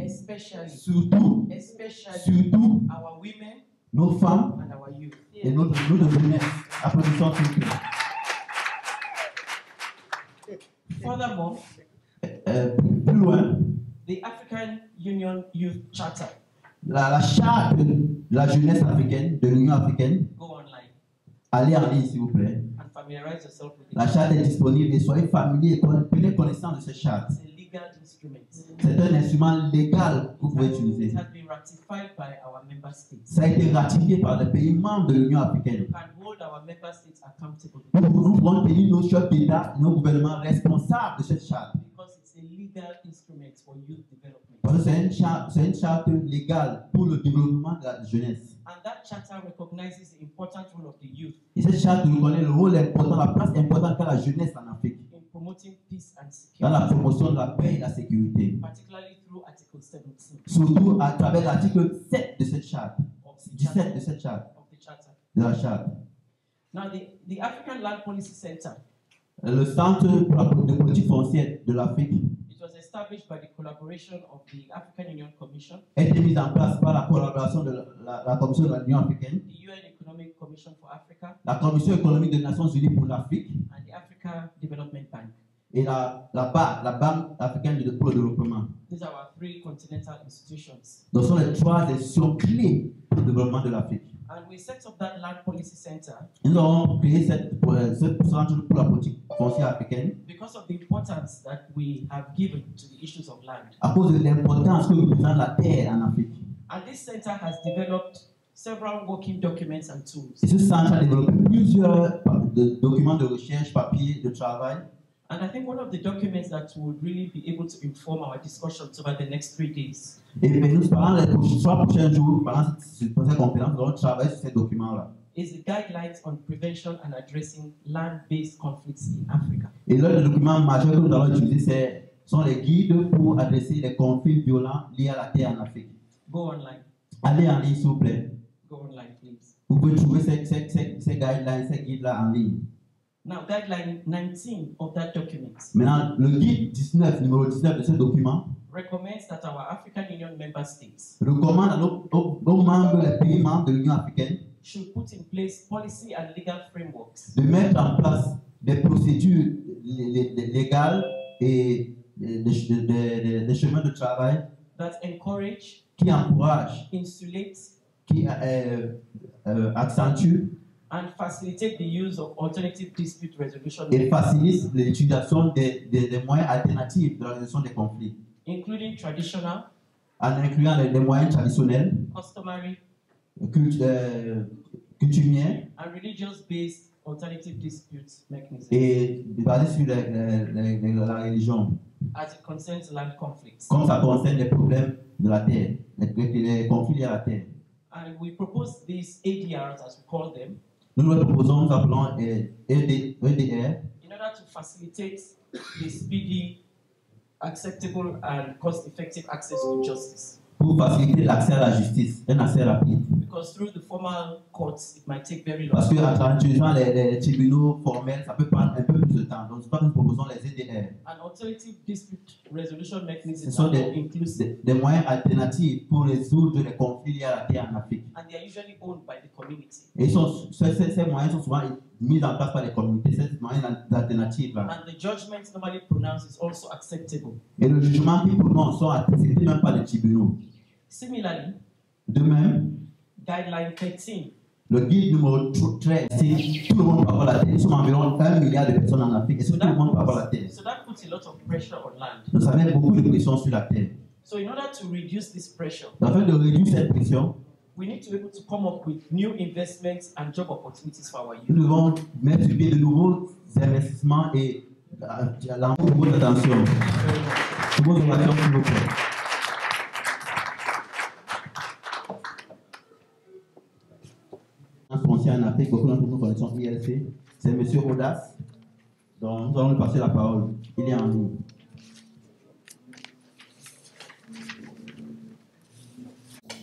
our women nos femmes and our youth. et notre jeunesse. Applaudissons s'il vous plaît. Furthermore, Plus loin, the African Union Youth Charter, la charte de la jeunesse africaine, de l'Union africaine, go online allez en ligne s'il vous plaît. and familiarize yourself with La it. charte est disponible et soyez familiers et prenez connaissance de cette charte. It's a legal instrument. C'est un instrument légal que vous pouvez utiliser. It has been ratified by our member states. Ça a été ratifié par les pays membres de l'Union africaine. We can hold our member states accountable Nous pouvons tenir nos chefs d'État, nos gouvernements responsables de cette charte. because it's a legal instrument for youth development. Parce que c'est une charte légale pour le développement de la jeunesse. And that charter recognizes the important role of the youth Et cette charte reconnaît le rôle important, la place importante qu'a la jeunesse en Afrique in promoting peace and dans la security, promotion de la paix et de la sécurité. particularly through Article 17 Surtout à travers l'article 7 de cette charte, of the 17 charter. de cette charte, Of the charter. de la charte. Now, the African Land Policy Center, Le centre de politique foncière de l'Afrique it was established by the collaboration of the African Union Commission, a été mise en place par la collaboration de la Commission de l'Union africaine, the UN Economic Commission for Africa, la Commission économique des Nations Unies pour l'Afrique and the Africa Development Bank. et la Banque africaine pour le développement. These are our 3 continental institutions. Ce sont les 3 institutions clés pour le développement de l'Afrique. And we set up that Land Policy Center Nous avons créé cette centre pour la politique foncière africaine because of the importance that we have given to the issues of land. à cause de l'importance que représente la terre en Afrique. And this center has developed several working documents and tools. Et ce centre a développé plusieurs documents de recherche, papiers, de travail. And I think one of the documents that would really be able to inform our discussions over the next 3 days Et nous, pendant les 3 prochains jours, pendant cette conférence, nous allons travailler sur ces documents-là. is the guidelines on prevention and addressing land-based conflicts in Africa. Et l'un des documents majeurs que nous allons utiliser, sont les guides pour adresser les conflits violents liés à la terre en Afrique. Go online. Allez en ligne, s'il vous plaît. Go online, please. Vous pouvez trouver ces guidelines, ces guides-là en ligne. Now, guideline 19 of that document Maintenant, le guide 19, numéro 19 de ce document, recommends that our African Union member states recommande à nos membres, les pays membres de l'Union africaine, should put in place policy and legal frameworks de mettre en place des procédures légales et des chemins de travail that encourage, qui encouragent, insulate, qui accentuent and facilitate the use of alternative dispute resolution et methods, facilitent l'utilisation des moyens alternatifs de la résolution des conflits, including traditional, en incluant les moyens traditionnels, customary, coutumiers and religious-based alternative dispute mechanisms et basés sur la religion, as it concerns land conflicts. comme ça concerne les problèmes de la terre, les conflits liés à la terre. And we propose these ADRs, as we call them, Nous le proposons, nous appelons EDR, in order to facilitate the speedy, acceptable, and cost-effective access to justice. pour faciliter l'accès à la justice, un accès rapide. Because through the formal courts, it might take very long. Parce qu'en utilisant les tribunaux formels, ça peut prendre un peu plus de temps. Donc, nous proposons les EDR. An alternative dispute resolution Ce mechanisms sont are more inclusive, des moyens alternatifs pour résoudre les conflits liés à la terre en Afrique. and they are usually owned by the community. Et ces moyens sont souvent mis en place par les communautés, ces moyens alternatifs là. And the judgment normally pronounced is also acceptable. Et le jugement qu'ils prononcent sont acceptés même par les tribunaux. Similarly, De même, guideline 13 le guide numéro 13, c'est tout le monde peut avoir la terre. Nous sommes environ 1 milliard de personnes en Afrique. Est-ce que tout le monde peut avoir la terre? so that puts a lot of pressure on land. Donc ça met beaucoup de pression sur la terre. So in order to reduce this pressure, Afin de réduire cette pression, we need to be able to come up with new investments and job opportunities for our youth. nous devons mettre sur pied de nouveaux investissements et l'envoi de attention. Vos ovations, s'il vous plaît. Foncier en Afrique, beaucoup d'entre nous connaissons ILC. C'est M. Rodas, dont nous allons lui passer la parole. Il est en ligne.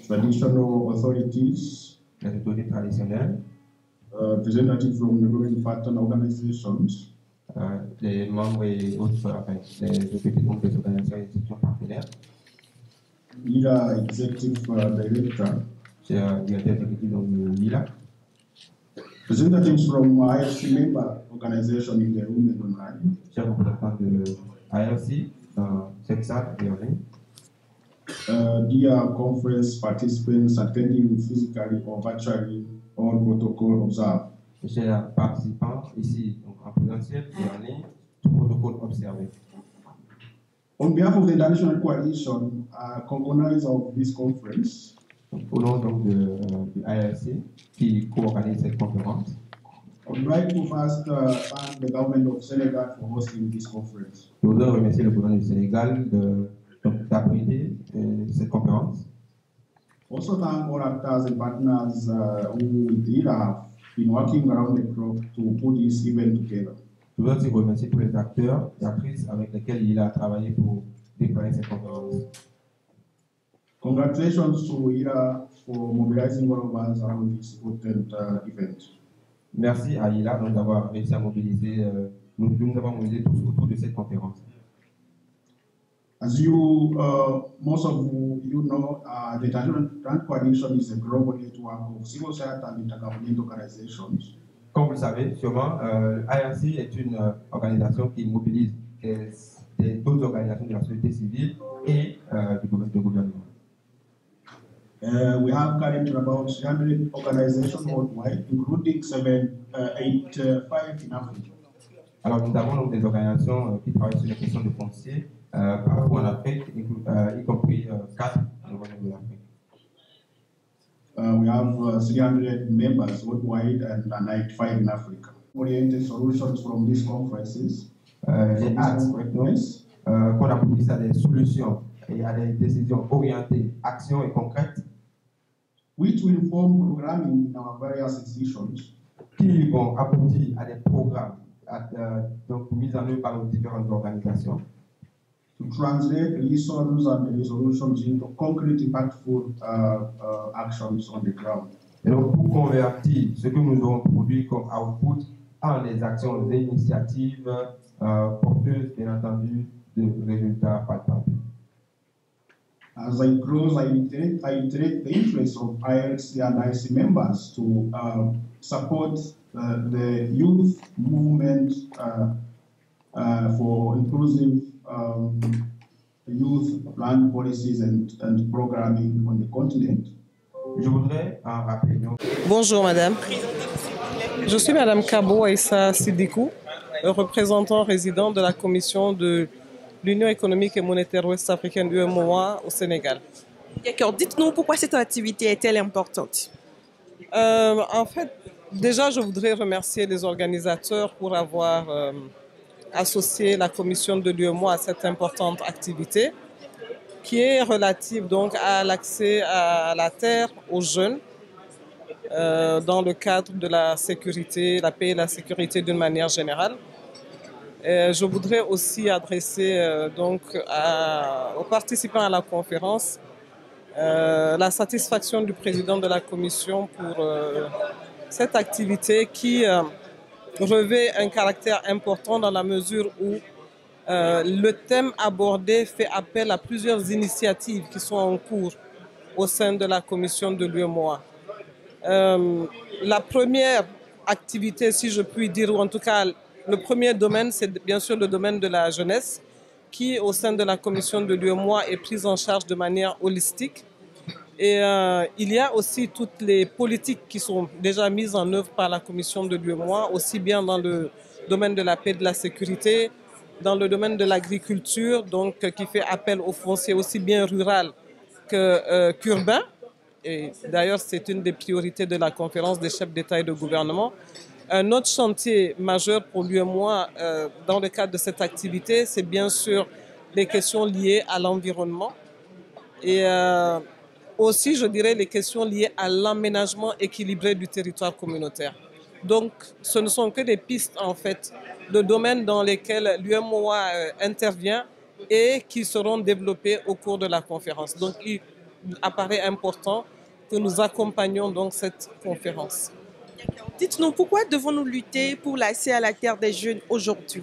Traditional authorities, Les autorités traditionnelles, representatives from neighboring partner organizations, les membres et autres, enfin, les autorités des organisations et institutions partenaires, IRA executive director, c'est le directeur exécutif de l'ILA, representatives from IFC member organization in the room and online, chef représentant de IRC dans cette salle et en ligne, dear conference participants attending physically or virtually, all protocol observed. chers participants ici donc en présentiel et en ligne, tout protocole observé. On behalf of the International Coalition, co-organizer of this conference, Donc, au nom donc du IRC qui co-organise cette conférence, I would like to first thank the government of Senegal for hosting this conference. je voudrais remercier le gouvernement du Sénégal d'abriter cette conférence. Also thank all actors and partners who with IRA have been working around the clock to put this event together. Je voudrais aussi remercier tous les acteurs et actrices avec lesquels il a travaillé pour déployer cette conférence. Congratulations to IRA for mobilizing all of us around this important event. Merci à ILA donc d'avoir réussi à mobiliser, nous avons mobilisé tous autour de cette conférence. I As you, most of you know, the Transparent Coalition is a global network of civil society and intergovernmental organizations. Comme vous le savez, sûrement, IRC est une organisation qui mobilise d'autres organisations de la société civile et du gouvernement. We have currently about 300 organizations worldwide, including 85 in Africa. Alors, nous avons donc des organisations qui travaillent sur les questions de foncier partout en Afrique, y compris 4 au niveau de l'Afrique. We have 300 members worldwide and 95 in Africa. Oriented solutions from these conferences. Les actes qu'on aboutisse à des solutions et à des décisions orientées, actions et concrètes, which will inform programming in our various institutions, qui vont aboutir à des programmes donc mis en œuvre par nos différentes organisations, to translate lessons and resolutions into concrete, impactful actions on the ground. Et donc pour convertir ce que nous aurons produit comme output en des actions, des initiatives porteuses, bien entendu, de résultats palpables. As I close, I reiterate the interest of IRC and IC members to support the youth movement for inclusive youth land policies and programming on the continent. Je voudrais en rappeler. Bonjour madame. Je suis madame Kabo Aïssa Sidikou, représentant résident de la commission de l'Union économique et monétaire ouest-africaine UEMOA au Sénégal. D'accord. Dites-nous pourquoi cette activité est-elle importante? En fait, déjà, je voudrais remercier les organisateurs pour avoir associé la commission de l'UEMOA à cette importante activité qui est relative donc à l'accès à la terre aux jeunes dans le cadre de la sécurité, la paix et la sécurité d'une manière générale. Je voudrais aussi adresser aux participants à la conférence la satisfaction du président de la commission pour cette activité qui revêt un caractère important dans la mesure où le thème abordé fait appel à plusieurs initiatives qui sont en cours au sein de la commission de l'UEMOA. La première activité, si je puis dire, ou en tout cas le premier domaine, c'est bien sûr le domaine de la jeunesse qui, au sein de la commission de l'UEMOA, est prise en charge de manière holistique. Et il y a aussi toutes les politiques qui sont déjà mises en œuvre par la commission de l'UEMOA, aussi bien dans le domaine de la paix et de la sécurité, dans le domaine de l'agriculture, donc qui fait appel aux fonciers aussi bien rural qu'urbain. Et d'ailleurs, c'est une des priorités de la conférence des chefs d'État et de gouvernement. Un autre chantier majeur pour l'UEMOA dans le cadre de cette activité, c'est bien sûr les questions liées à l'environnement et aussi, je dirais, les questions liées à l'aménagement équilibré du territoire communautaire. Donc, ce ne sont que des pistes, en fait, de domaines dans lesquels l'UEMOA intervient et qui seront développés au cours de la conférence. Donc, il apparaît important que nous accompagnions donc cette conférence. Dites-nous, pourquoi devons-nous lutter pour l'accès à la terre des jeunes aujourd'hui?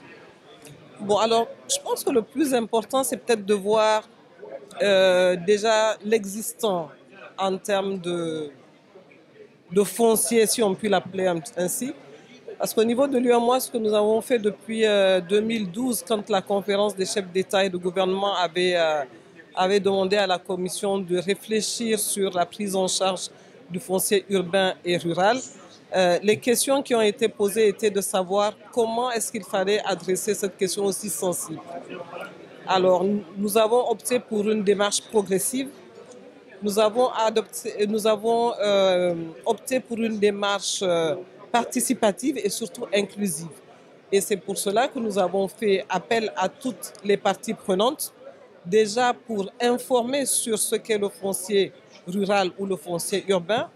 Bon, alors, je pense que le plus important, c'est peut-être de voir déjà l'existant en termes de foncier, si on peut l'appeler ainsi. Parce qu'au niveau de l'UEMOA, ce que nous avons fait depuis 2012, quand la conférence des chefs d'État et de gouvernement avait demandé à la commission de réfléchir sur la prise en charge du foncier urbain et rural, les questions qui ont été posées étaient de savoir comment est-ce qu'il fallait adresser cette question aussi sensible. Alors, nous avons opté pour une démarche progressive. Nous avons opté pour une démarche participative et surtout inclusive. Et c'est pour cela que nous avons fait appel à toutes les parties prenantes, déjà pour informer sur ce qu'est le foncier rural ou le foncier urbain,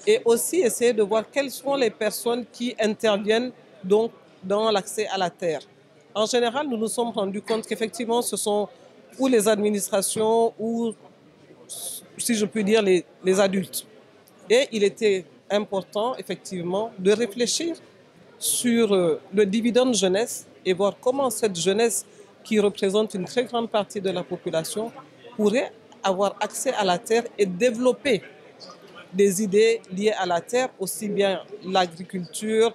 et aussi essayer de voir quelles sont les personnes qui interviennent donc dans l'accès à la terre. En général, nous nous sommes rendus compte qu'effectivement, ce sont ou les administrations ou, si je puis dire, les adultes. Et il était important, effectivement, de réfléchir sur le dividende jeunesse et voir comment cette jeunesse qui représentent une très grande partie de la population, pourraient avoir accès à la terre et développer des idées liées à la terre, aussi bien l'agriculture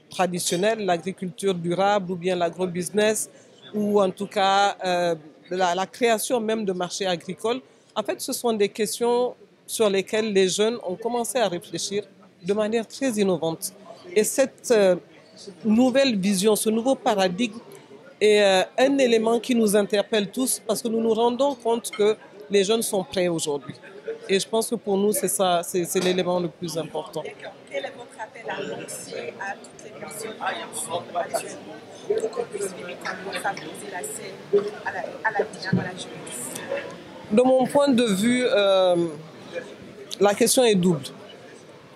traditionnelle, l'agriculture durable ou bien l'agrobusiness, ou en tout cas la création même de marchés agricoles. En fait, ce sont des questions sur lesquelles les jeunes ont commencé à réfléchir de manière très innovante. Et cette nouvelle vision, ce nouveau paradigme est un élément qui nous interpelle tous parce que nous nous rendons compte que les jeunes sont prêts aujourd'hui. Et je pense que pour nous, c'est ça, c'est l'élément le plus important. Quel est votre appel à lancer à toutes les personnes actuellement pour qu'on puisse véritablement favoriser l'accès à la jeunesse? De mon point de vue, la question est double.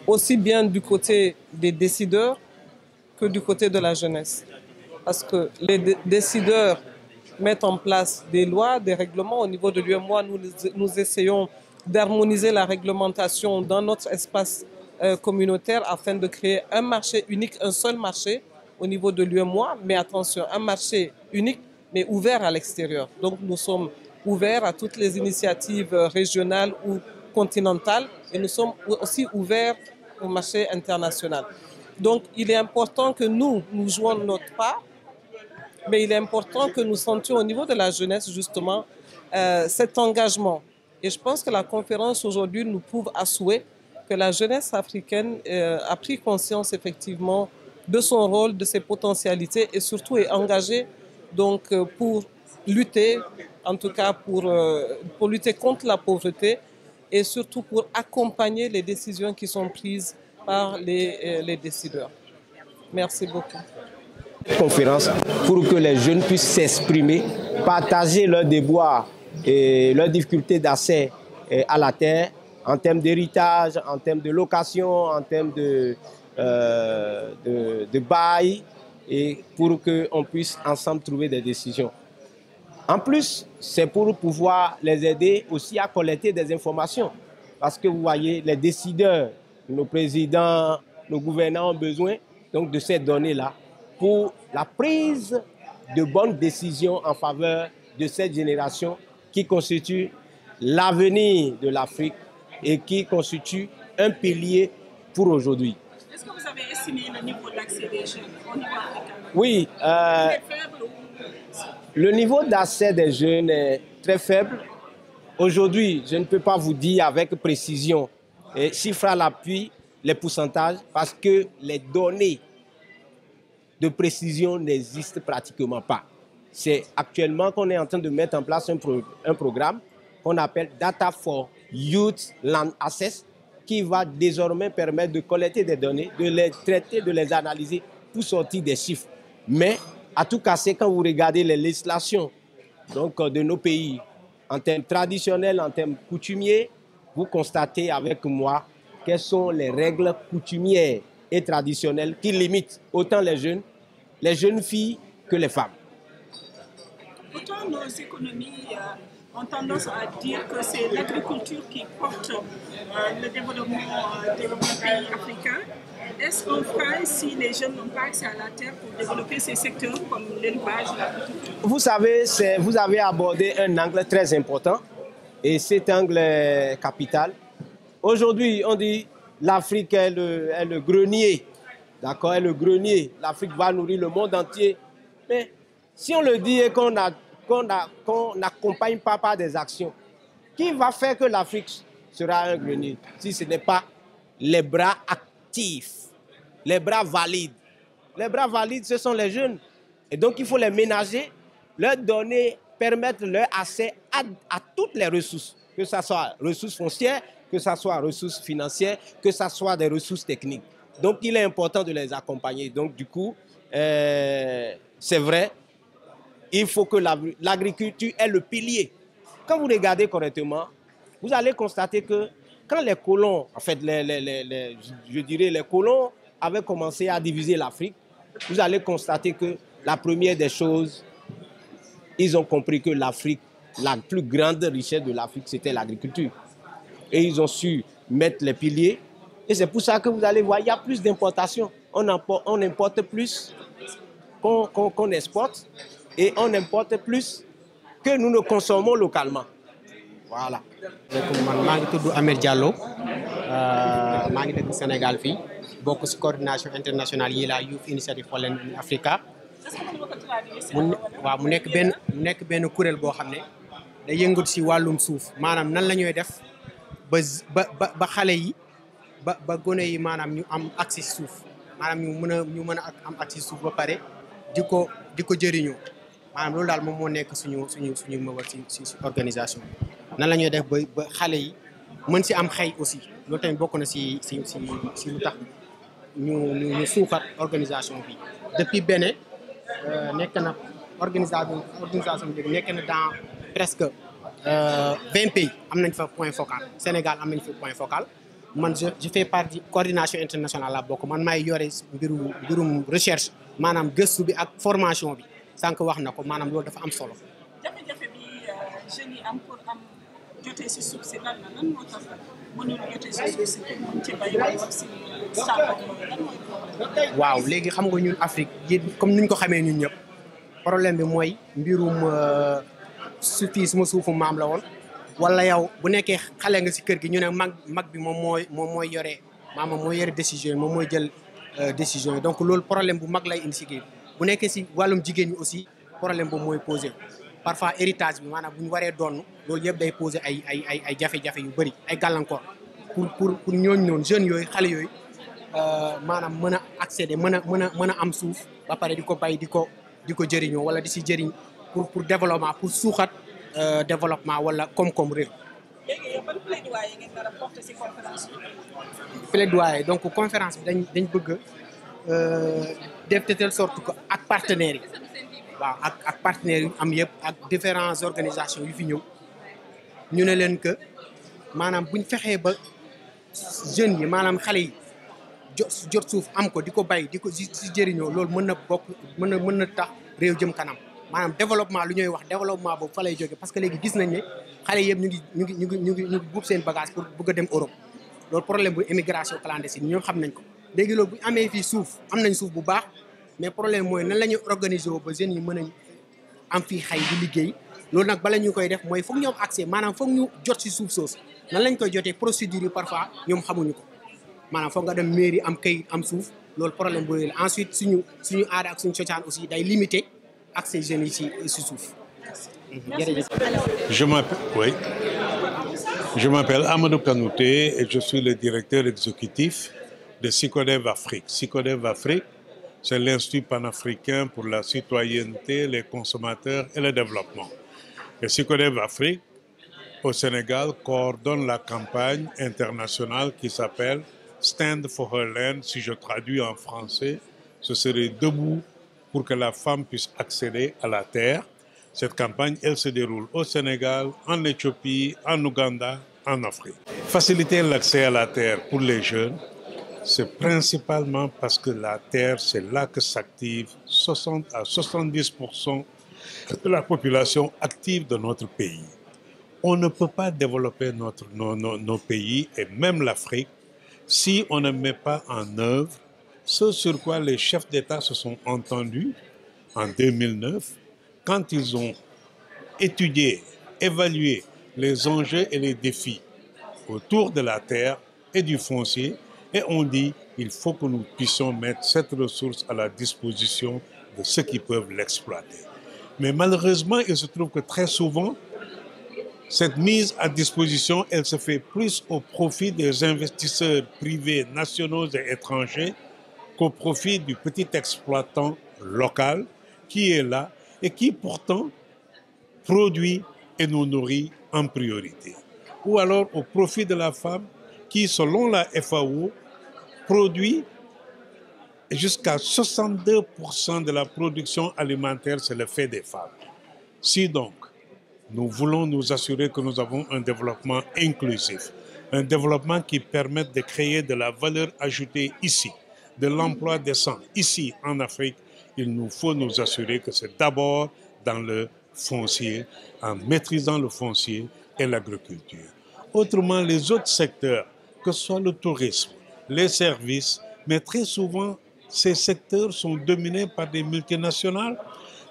Aussi bien du côté des décideurs que du côté de la jeunesse. Parce que les décideurs mettent en place des lois, des règlements. Au niveau de l'UEMOA, nous essayons d'harmoniser la réglementation dans notre espace communautaire afin de créer un marché unique, un seul marché au niveau de l'UEMOA. Mais attention, un marché unique, mais ouvert à l'extérieur. Donc nous sommes ouverts à toutes les initiatives régionales ou continentales et nous sommes aussi ouverts au marché international. Donc il est important que nous jouons notre part, mais il est important que nous sentions au niveau de la jeunesse justement cet engagement. Et je pense que la conférence aujourd'hui nous prouve à souhait que la jeunesse africaine a pris conscience effectivement de son rôle, de ses potentialités et surtout est engagée donc, pour lutter, en tout cas pour lutter contre la pauvreté et surtout pour accompagner les décisions qui sont prises par les décideurs. Merci beaucoup. Conférence pour que les jeunes puissent s'exprimer, partager leurs déboires et leurs difficultés d'accès à la terre en termes d'héritage, en termes de location, en termes de bail et pour qu'on puisse ensemble trouver des décisions. En plus, c'est pour pouvoir les aider aussi à collecter des informations parce que vous voyez, les décideurs, nos présidents, nos gouvernants ont besoin donc de ces données-là pour la prise de bonnes décisions en faveur de cette génération qui constitue l'avenir de l'Afrique et qui constitue un pilier pour aujourd'hui. Est-ce que vous avez estimé le niveau d'accès des jeunes au niveau africain? Oui, le niveau d'accès des jeunes est très faible. Aujourd'hui, je ne peux pas vous dire avec précision, chiffres à l'appui, les pourcentages, parce que les données de précision n'existent pratiquement pas. C'est actuellement qu'on est en train de mettre en place un programme qu'on appelle Data for Youth Land Access, qui va désormais permettre de collecter des données, de les traiter, de les analyser pour sortir des chiffres. Mais à tout casser, quand vous regardez les législations donc, de nos pays, en termes traditionnels, en termes coutumiers, vous constatez avec moi quelles sont les règles coutumières et traditionnelles qui limitent autant les jeunes filles que les femmes. Pourtant, nos économies ont tendance à dire que c'est l'agriculture qui porte le développement des pays africains. Est-ce qu'on fera si les jeunes n'ont pas accès à la terre pour développer ces secteurs comme l'élevage, l'agriculture? Vous savez, vous avez abordé un angle très important et cet angle est capital. Aujourd'hui, on dit l'Afrique est le grenier. D'accord, est le grenier. L'Afrique va nourrir le monde entier. Mais si on le dit et qu'on n'accompagne pas par des actions, qui va faire que l'Afrique sera un grenier si ce n'est pas les bras actifs, les bras valides? Les bras valides, ce sont les jeunes. Et donc, il faut les ménager, leur donner, permettre leur accès à toutes les ressources, que ce soit ressources foncières, que ce soit ressources financières, que ce soit des ressources techniques. Donc, il est important de les accompagner. Donc, du coup, c'est vrai, il faut que l'agriculture est le pilier. Quand vous regardez correctement, vous allez constater que quand les colons, en fait, je dirais les colons avaient commencé à diviser l'Afrique, vous allez constater que la première des choses, ils ont compris que l'Afrique, la plus grande richesse de l'Afrique, c'était l'agriculture. Et ils ont su mettre les piliers. Et c'est pour ça que vous allez voir, il y a plus d'importations. On importe plus qu'on exporte. et on importe plus que nous ne consommons localement. Voilà. Je suis Ahmed Diallo, je suis au Sénégal, je suis coordination internationale de la Youth Initiative for Africa. Je suis benn kuréel boo xam ne day yëngatu si wàllum suuf maanaam nan la ñuy def ba xale yi ba gone yi maanaam ñu am accès suuf maanaam ñu mën a am accès suuf ba pare di ko jëriñoo maanaam loolu daal moom moo nekk suñu mëbal si organisation nan la ñuy def ba xale yi mën si am xëy aussi loolu tamit bokk na si lu tax ñu suuxat organisation bi depuis Bénin nekk na organisation bi nekk na dans presque 20 pays am nañ fa point focal Sénégal am nañ fa point focal man je fais partie coordination internationale la bokk man maay yore mbirum recherche maanaam gëstu bi ak formation bi sànq wax na ko maanaam loolu dafa am solo. jafe-jafe bi jeunes yi am pour am jotee si suuf si lan moo tax mënul jotee si suuf si pour mën ci bay wala si sàmm lan mooy waaw léegi xam nga ñun Afrique yéen comme niñ ko xamee ñun ñëpp problème bi mooy mbirum su fii suma suufu maam la woon wala yow bu nekkee xale nga si kër gi ñu ne mag bi moom mooy yore maanaam mooy yore décision yi moom mooy jël décision yi donc loolu problème bu mag lay indi si kii bu nekkee si wàllum jigéen ñi aussi problème boobu mooy posé parfois héritage bi maanaam bu ñu waree doon loolu yëpp day posé ay jafe-jafe yu bëri ay gàllankoor pour ñooñu noonu jeunes yooyu xale yooyu maanaam mën a accéder mën a am suuf ba pare di ko bay di ko jëriñoo wala di si jëriñ pour développement pour suuxat développement wala koom-koom réew. léegi yow ban plaidoyer ngeen nar a porter ci conférence bi. plaidoyer donc conférence bi dañ bëgg def de telle sorte que ak partenaires yi waaw ak partenaires yu am yëpp ak différentes organisations yu fi ñëw ñu ne leen que maanaam buñ fexee ba jeunes yi maanaam xale yi jot suuf am ko di ko bay di ko si jëriñoo loolu mën na bokk mën na tax réew jëm kanam. maanaam développement lu ñuy wax développement boobu fa lay jóge parce que léegi gis nañ ne xale yëpp ñu ngi buub seen bagage pour bëgg a dem Europe loolu problème bu immigration clandestine ñoom xam nañ ko léegi loolu bu amee fii suuf am nañ suuf bu baax mais problème mooy nan la ñuy organiser woo ba jeunes yi mën a am fii xay di liggéey loolu nag bala ñu koy def mooy foog ñu am accès maanaam foog ñu jot si suuf soosu nan lañ koy jotee procédure yi parfois ñoom xamuñu ko maanaam foog nga dem mairie am kayit am suuf loolu problème boobu la ensuite suñu aada ak suñu cosaan aussi day limité accès jeunes ici sur Souf. Je m'appelle Amadou Kanouté et je suis le directeur exécutif de SYCODEV Afrique. SYCODEV Afrique, c'est l'Institut panafricain pour la citoyenneté, les consommateurs et le développement. Et SYCODEV Afrique, au Sénégal, coordonne la campagne internationale qui s'appelle Stand for Her Land. Si je traduis en français, ce serait Debout pour que la femme puisse accéder à la terre. Cette campagne, elle se déroule au Sénégal, en Éthiopie, en Ouganda, en Afrique. Faciliter l'accès à la terre pour les jeunes, c'est principalement parce que la terre, c'est là que s'active 60 à 70% de la population active de notre pays. On ne peut pas développer nos pays, et même l'Afrique, si on ne met pas en œuvre ce sur quoi les chefs d'État se sont entendus en 2009, quand ils ont étudié, évalué les enjeux et les défis autour de la terre et du foncier, et on dit qu'il faut que nous puissions mettre cette ressource à la disposition de ceux qui peuvent l'exploiter. Mais malheureusement, il se trouve que très souvent, cette mise à disposition, elle se fait plus au profit des investisseurs privés, nationaux et étrangers, qu'au profit du petit exploitant local qui est là et qui pourtant produit et nous nourrit en priorité. Ou alors au profit de la femme qui, selon la FAO, produit jusqu'à 62% de la production alimentaire, c'est le fait des femmes. Si donc nous voulons nous assurer que nous avons un développement inclusif, un développement qui permette de créer de la valeur ajoutée ici, de l'emploi décent ici en Afrique, il nous faut nous assurer que c'est d'abord dans le foncier, en maîtrisant le foncier et l'agriculture. Autrement, les autres secteurs, que ce soit le tourisme, les services, mais très souvent, ces secteurs sont dominés par des multinationales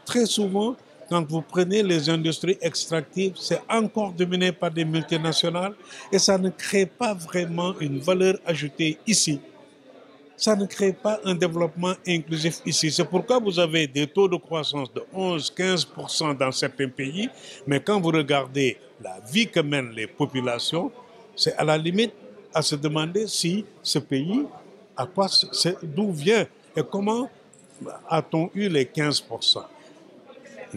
Très souvent, quand vous prenez les industries extractives, c'est encore dominé par des multinationales et ça ne crée pas vraiment une valeur ajoutée ici. Ça ne crée pas un développement inclusif ici. C'est pourquoi vous avez des taux de croissance de 11-15% dans certains pays, mais quand vous regardez la vie que mènent les populations, c'est à la limite à se demander si ce pays, d'où vient et comment a-t-on eu les 15%.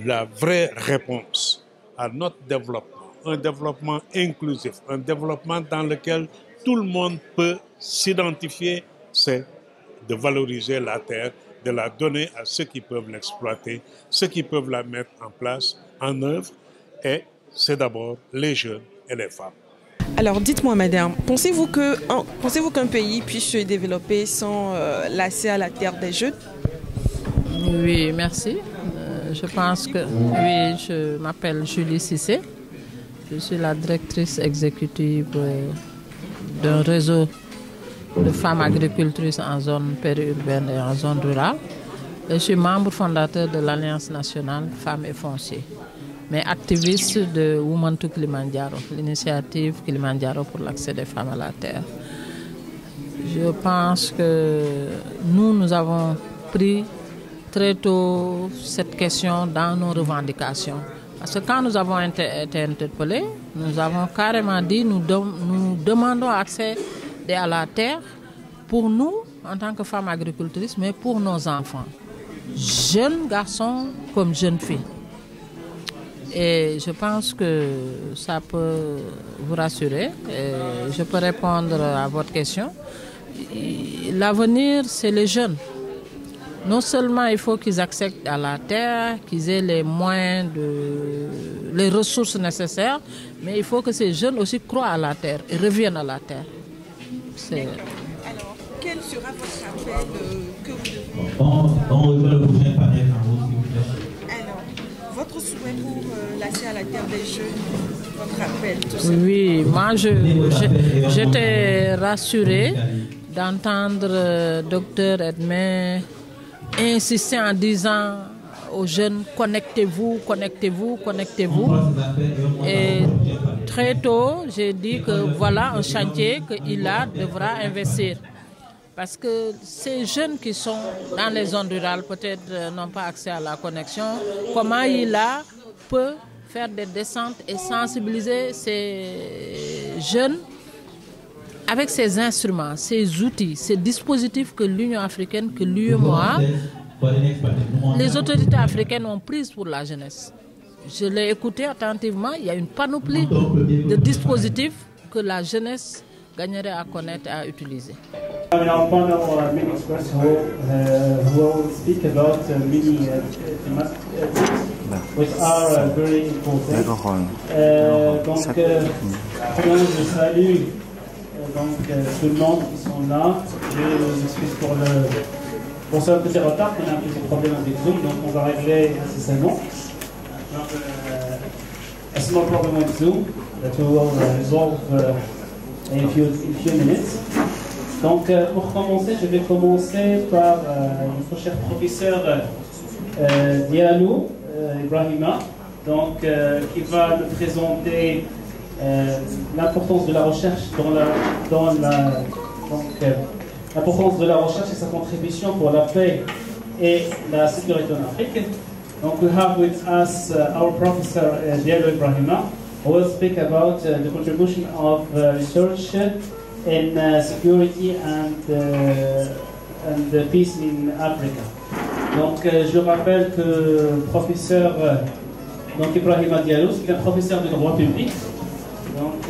La vraie réponse à notre développement, un développement inclusif, un développement dans lequel tout le monde peut s'identifier, c'est de valoriser la terre, de la donner à ceux qui peuvent l'exploiter, ceux qui peuvent la mettre en place, en œuvre, et c'est d'abord les jeunes et les femmes. Alors dites-moi madame, pensez-vous qu'un pays puisse se développer sans l'accès à la terre des jeunes? Oui, merci. Je pense que, oui, je m'appelle Julie Cissé. Je suis la directrice exécutive d'un réseau de femmes agricultrices en zone périurbaine et en zone rurale. Et je suis membre fondateur de l'Alliance nationale Femmes et Foncier, mais activiste de Women to Kilimanjaro, l'initiative Kilimanjaro pour l'accès des femmes à la terre. Je pense que nous avons pris très tôt cette question dans nos revendications. Parce que quand nous avons été interpellés, nous avons carrément dit nous demandons accès à la terre pour nous en tant que femmes agricultrices, mais pour nos enfants, jeunes garçons comme jeunes filles. Et je pense que ça peut vous rassurer. Et je peux répondre à votre question. L'avenir, c'est les jeunes. Non seulement il faut qu'ils accèdent à la terre, qu'ils aient les moyens, les ressources nécessaires, mais il faut que ces jeunes aussi croient à la terre et reviennent à la terre. Alors, quel sera votre appel que vous devez... Alors, votre souhait pour l'accès à la terre des jeunes, votre appel, tout ça? Oui, moi j'étais rassurée d'entendre Dr Edmé insister en disant aux jeunes connectez-vous, connectez-vous, connectez-vous. Et très tôt, j'ai dit que voilà un chantier qu'ILA devra investir. Parce que ces jeunes qui sont dans les zones rurales, peut-être n'ont pas accès à la connexion, comment ILA peut faire des descentes et sensibiliser ces jeunes avec ces instruments, ces outils, ces dispositifs que l'Union africaine, que l'UEMOA, les autorités africaines ont prises pour la jeunesse. Je l'ai écouté attentivement, il y a une panoplie de dispositifs que la jeunesse gagnerait à connaître et à utiliser. Our panel many experts who will speak about many things which are very important. Donc, je salue tout le monde qui sont là. Je m'excuse pour ce petit retard, qu'on a un petit problème avec Zoom, donc on va régler incessamment. A small problem with Zoom that we will resolve in a few minutes. Donc, pour commencer, je vais commencer par notre cher professeur Diallo Ibrahima, donc, qui va nous présenter l'importance de la recherche l'importance de la recherche et sa contribution pour la paix et la sécurité en Afrique. Donc, we have with us our professor Diallo Ibrahima, who will speak about the contribution of research in security and peace in Africa. Donc, je rappelle que le professeur Ibrahima Diallo, c'est un professeur de droit public. Donc,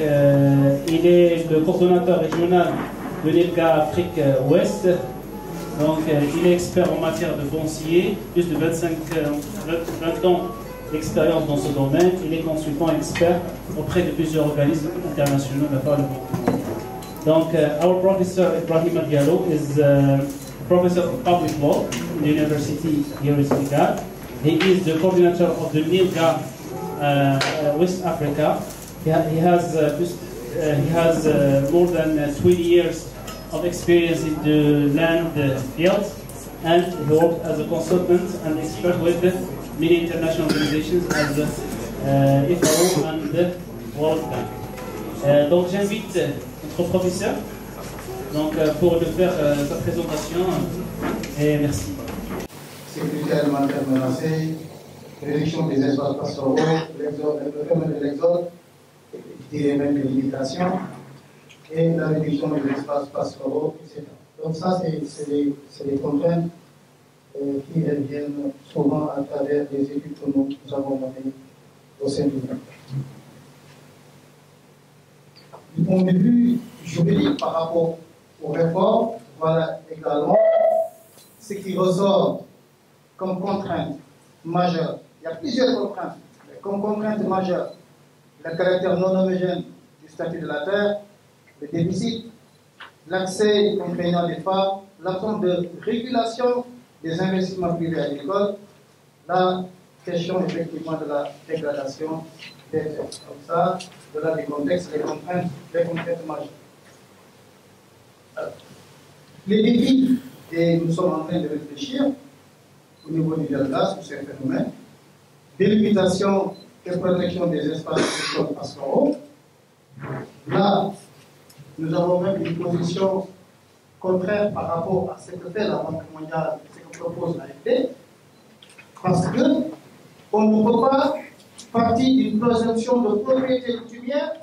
il est le coordonnateur régional de l'ILGA Afrique Ouest. Donc, il est expert en matière de foncier, plus de 20 ans d'expérience dans ce domaine. Il est consultant expert auprès de plusieurs organismes internationaux de par le monde. Donc, our professor Ibrahima Diallo is professor of public law in the university here in Senegal. He is the coordinator of the NILGA West Africa. He has more than 20 years of experience in the land field, and he worked as a consultant and expert with many international organizations as FAO and the World Bank. Donc j'invite notre professeur pour de faire sa présentation et merci. Sécurité alimentaire menacée, réduction des espaces pastoraux, le phénomène de l'exode, je dirais même de l'immigration, et la réduction des espaces pastoraux, etc. Donc ça, c'est des contraintes qui viennent souvent à travers des études que nous avons menées au sein du groupe. Du point de vue juridique par rapport aux réformes, voilà également ce qui ressort comme contrainte majeure. Il y a plusieurs contraintes, mais comme contrainte majeure, le caractère non homogène du statut de la terre, le déficit, l'accès contraignant des femmes, l'absence de régulation des investissements privés agricoles, la question effectivement de la dégradation des terres. Comme ça, voilà les contextes, les contraintes majeures. Alors, les défis, et nous sommes en train de réfléchir au niveau du delta sur ces phénomènes, délimitation et protection des espaces pastoraux. Là, nous avons même une position contraire par rapport à ce que fait la Banque mondiale, ce que propose l'AFD, parce qu'on ne peut pas partir d'une présomption de propriété coutumière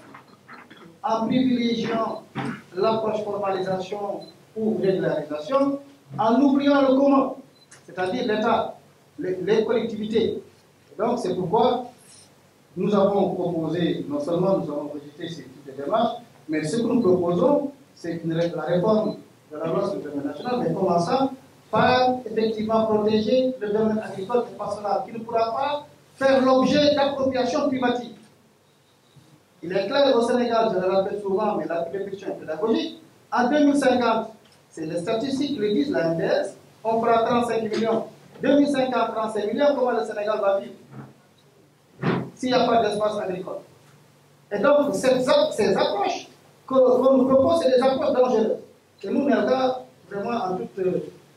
en privilégiant l'approche formalisation ou régularisation, en oubliant le commun, c'est-à-dire l'État, les collectivités. Et donc c'est pourquoi nous avons proposé, non seulement nous avons rejeté ces types de démarches, mais ce que nous proposons, c'est la réforme de la loi sur le domaine national, mais commençant par effectivement protéger le domaine agricole et pastoral, qui ne pourra pas faire l'objet d'appropriation privative. Il est clair au Sénégal, je le rappelle souvent, mais la réflexion est pédagogique, en 2050, c'est les statistiques qui le disent, la MDS, on fera 35 millions. 2050, 35 millions, comment le Sénégal va vivre s'il n'y a pas d'espace agricole? Et donc, ces approches qu'on nous propose, c'est des approches dangereuses. Et nous, Nelga, vraiment,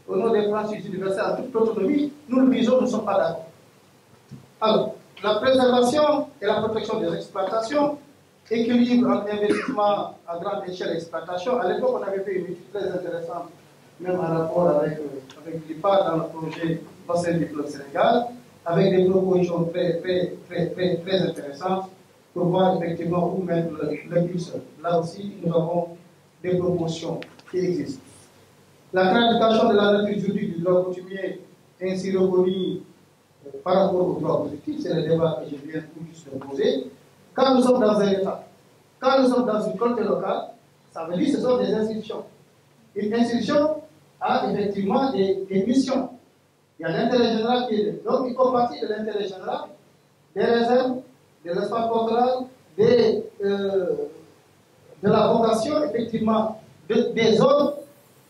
au nom des principes universels, en toute autonomie, nous le disons, nous ne sommes pas d'accord. Alors, la préservation et la protection des exploitations, équilibre entre investissement à grande échelle et exploitation. À l'époque, on avait fait une étude très intéressante, même en rapport avec l'IPA dans le projet Bassin du Fleuve Sénégal, avec des propositions très intéressantes pour voir effectivement où mettre le curseur. Là aussi, nous avons des propositions qui existent. La clarification de la nature juridique du droit coutumier ainsi reconnu par rapport au droit positif, c'est le débat que je viens tout juste de poser. Quand nous sommes dans un État, quand nous sommes dans une communauté locale, ça veut dire que ce sont des institutions. Une institution a effectivement des missions. Il y a l'intérêt général qui est là. Donc il faut partir de l'intérêt général, des réserves, de l'espace culturel, de la vocation, effectivement, des zones,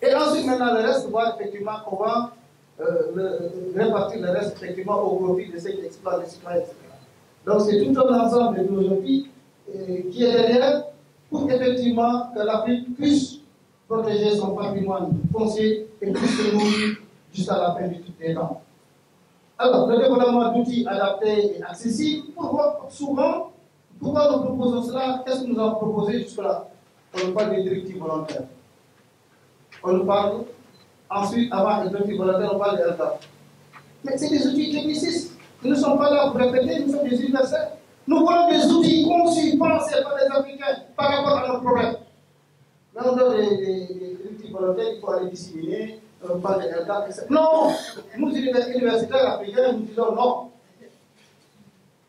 et ensuite maintenant le reste, voir effectivement comment répartir le reste effectivement au profit de ceux qui exploitent les citoyens, etc. Donc c'est tout un ensemble de philosophies qui est derrière pour effectivement que l'Afrique puisse protéger son patrimoine foncier et puisse se nourrir jusqu'à la fin des temps. Alors, le développement d'outils adaptés et accessibles, souvent, pourquoi nous proposons cela? Qu'est-ce que nous avons proposé jusque-là? On nous parle des directives volontaires. On nous parle, ensuite, avant les directives volontaires, on parle des LDAP. Mais c'est des outils technicistes. Nous ne sommes pas là pour répéter, nous sommes des universels. Nous voulons des outils conçus, pensés par les Africains par rapport à nos problèmes. Là, on donne des directives volontaires, il faut aller disséminer, on parle des LDAP, etc. Non! Nous, universitaires africains, nous disons non.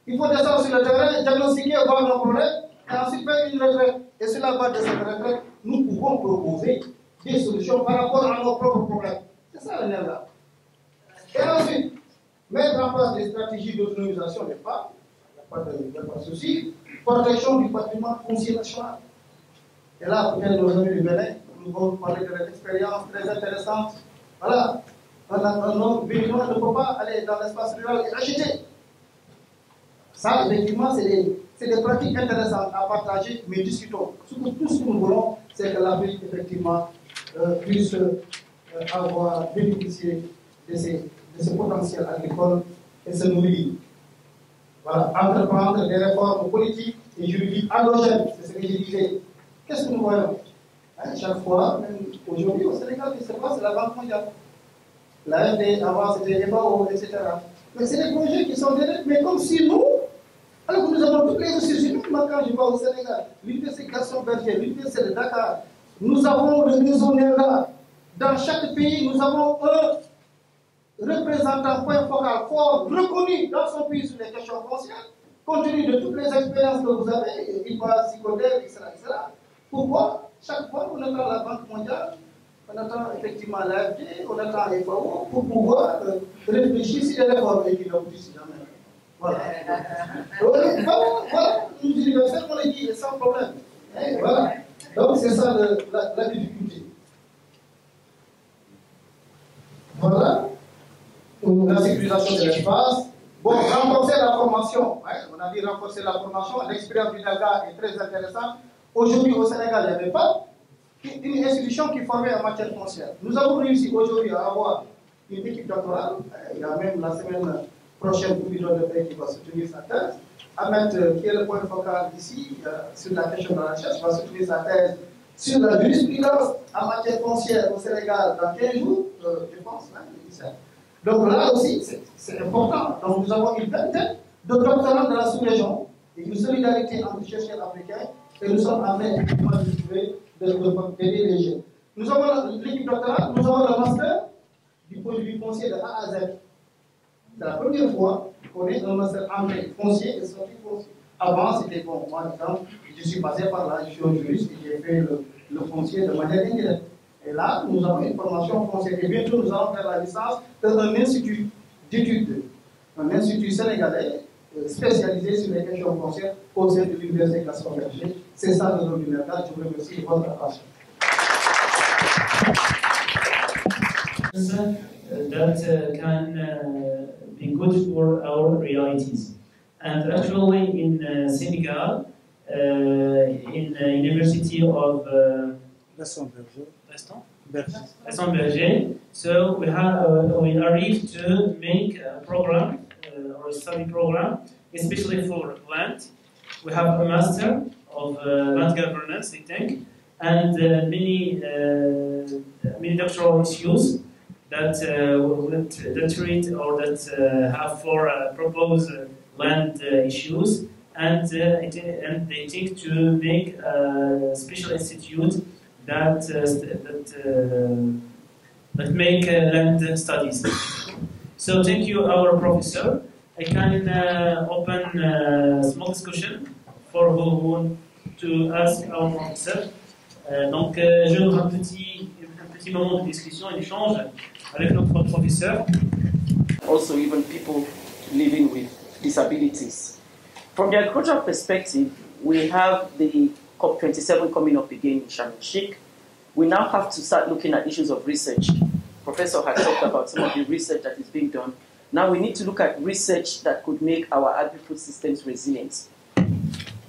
Il faut descendre sur le terrain, diagnostiquer, voir nos problèmes, et ensuite faire une retraite. Et sur la base de cette retraite, nous pouvons proposer des solutions par rapport à nos propres problèmes. C'est ça le nerf là. Et ensuite, mettre en place des stratégies d'autonomisation des femmes, il n'y a pas de souci, protection du patrimoine foncier national. Et là, peut-être nos amis du Bénin, nous allons parler de leur expérience très intéressante. Voilà, un Béninois ne peut pas aller dans l'espace rural et acheter. Ça, effectivement, c'est des pratiques intéressantes à partager, mais discutons. Tout ce que nous voulons, c'est que l'Afrique, effectivement, puisse avoir bénéficié de ce potentiel agricole et se nourrir. Voilà, entreprendre des réformes politiques et juridiques endogènes, c'est ce que je disais. Qu'est-ce que nous voyons? Chaque fois, même aujourd'hui au Sénégal, ce qui se passe, c'est la Banque mondiale. La FD, avant c'était FAO, etc. Mais c'est des projets qui sont derrière, mais comme si nous, alors que nous avons toutes les ressources humaines, quand je vais au Sénégal, l'université Gaston Berger, l'université de Dakar, nous avons le réseau NERA. Dans chaque pays, nous avons un représentant point focal fort, reconnu dans son pays sur les questions foncières, compte tenu de toutes les expériences que vous avez, IPA, Psychodèle, etc., etc. Pourquoi chaque fois qu'on attend la Banque mondiale, on attend effectivement l'AFD, on attend les FAO pour pouvoir réfléchir sur les réformes et qui n'aboutissent jamais. Voilà. Voilà, nous universels, on les dit sans problème. Et voilà. Donc c'est ça la difficulté. Voilà. Pour la sécurisation de l'espace. Bon, renforcer la formation. On a dit renforcer la formation. L'expérience du Daga est très intéressante. Aujourd'hui, au Sénégal, il n'y avait pas une institution qui formait en matière foncière. Nous avons réussi aujourd'hui à avoir une équipe doctorale. Il y a même la semaine prochaine, pour Bidon de Paix qui va soutenir sa thèse. Ahmed, qui est le point focal ici, sur la question de la recherche, va soutenir sa thèse sur la jurisprudence en matière foncière au Sénégal dans 15 jours, je pense, hein, donc là aussi, c'est important. Donc nous avons une vingtaine de doctorants de la sous-région et une solidarité entre chercheurs africains et nous sommes en train effectivement d'aider les jeunes. Nous avons l'équipe doctorale, nous avons le master du point de vue foncier de A à Z. C'est la première fois qu'on est un master anglais foncier et sorti foncier. Avant, c'était bon. Moi, exemple, je suis passé par là, je suis juriste et j'ai fait le foncier de manière indirecte. Et là, nous avons une formation foncière. Et bientôt, nous allons faire la licence dans un institut d'études, un institut sénégalais spécialisé sur les questions foncières au sein de l'Université Gaston Berger. C'est ça le nom du mercat. Je vous remercie de votre attention. That can be good for our realities. And actually in Senegal, in the University of Gaston Berger, so we arrived to make a program or a study program, especially for land. We have a master of land governance, I think, and many doctoral issues that treat or that have for propose land issues, and they think to make a special institute that make land studies. So thank you, our professor. I can open a small discussion for who want to ask our professor. Donc, j'ouvre un petit moment de discussion et d'échange avec notre professeur. Also, even people living with disabilities. From the agricultural perspective, we have the COP27 coming up again in Sharm el-Sheikh. We now have to start looking at issues of research. Professor has talked about some of the research that is being done. Now we need to look at research that could make our agri-food systems resilient.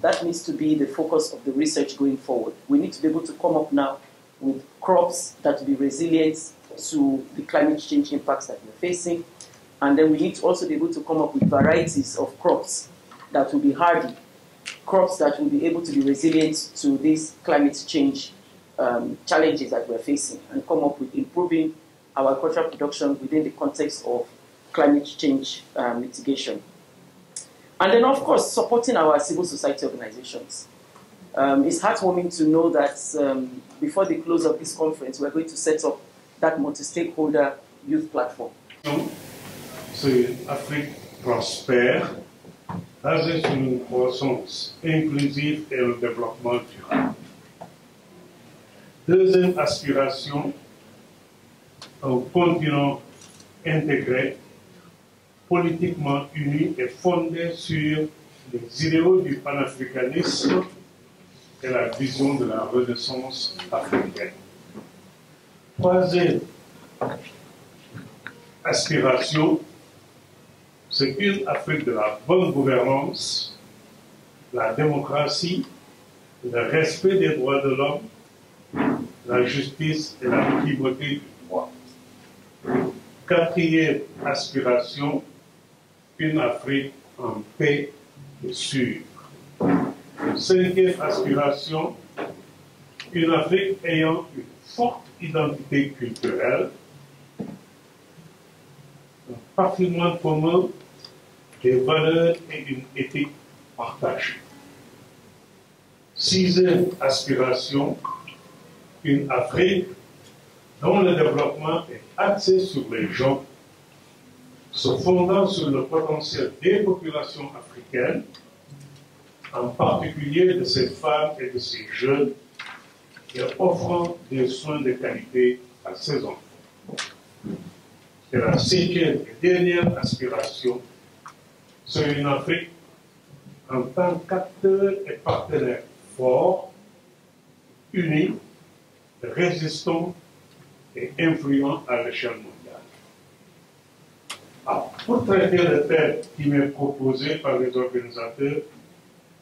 That needs to be the focus of the research going forward. We need to be able to come up now with crops that will be resilient to the climate change impacts that we're facing. And then we need to also be able to come up with varieties of crops that will be hardy, crops that will be able to be resilient to these climate change challenges that we're facing, and come up with improving our agricultural production within the context of climate change mitigation. And then, of course, supporting our civil society organizations. It's heartwarming to know that before the close of this conference, we're going to set up that multi-stakeholder youth platform. C'est Afrique prospère, basée sur une croissance inclusive et le développement durable. Deuxième aspiration, un continent intégré, politiquement uni et fondé sur les idéaux du panafricanisme et la vision de la renaissance africaine. Troisième aspiration, c'est une Afrique de la bonne gouvernance, la démocratie, le respect des droits de l'homme, la justice et la primauté du droit. Quatrième aspiration, une Afrique en paix et sûre. 5e aspiration, une Afrique ayant une forte identité culturelle, un patrimoine commun, des valeurs et une éthique partagée. 6e aspiration, une Afrique dont le développement est axé sur les gens, se fondant sur le potentiel des populations africaines, en particulier de ces femmes et de ces jeunes, et offrant des soins de qualité à ces enfants. Et la 5e et dernière aspiration, c'est une Afrique en tant qu'acteur et partenaire fort, uni, résistant et influent à l'échelle mondiale. Alors, pour traiter le thème qui m'est proposé par les organisateurs,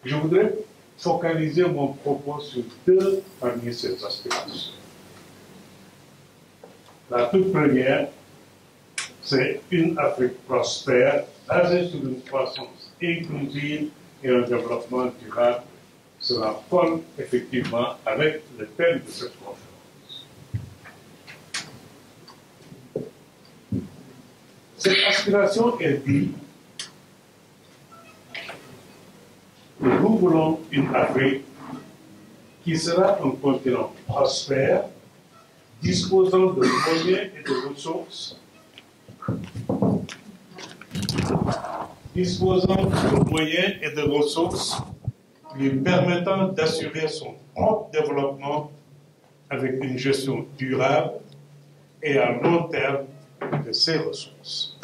je voudrais focaliser mon propos sur 2 parmi ces aspirations. La toute première, c'est une Afrique prospère, basée sur une croissance inclusive et un développement durable. Cela colle effectivement avec le thème de cette conférence. Cette aspiration est dit que nous voulons une Afrique qui sera un continent prospère, disposant de moyens et de ressources, lui permettant d'assurer son propre développement avec une gestion durable et à long terme de ses ressources.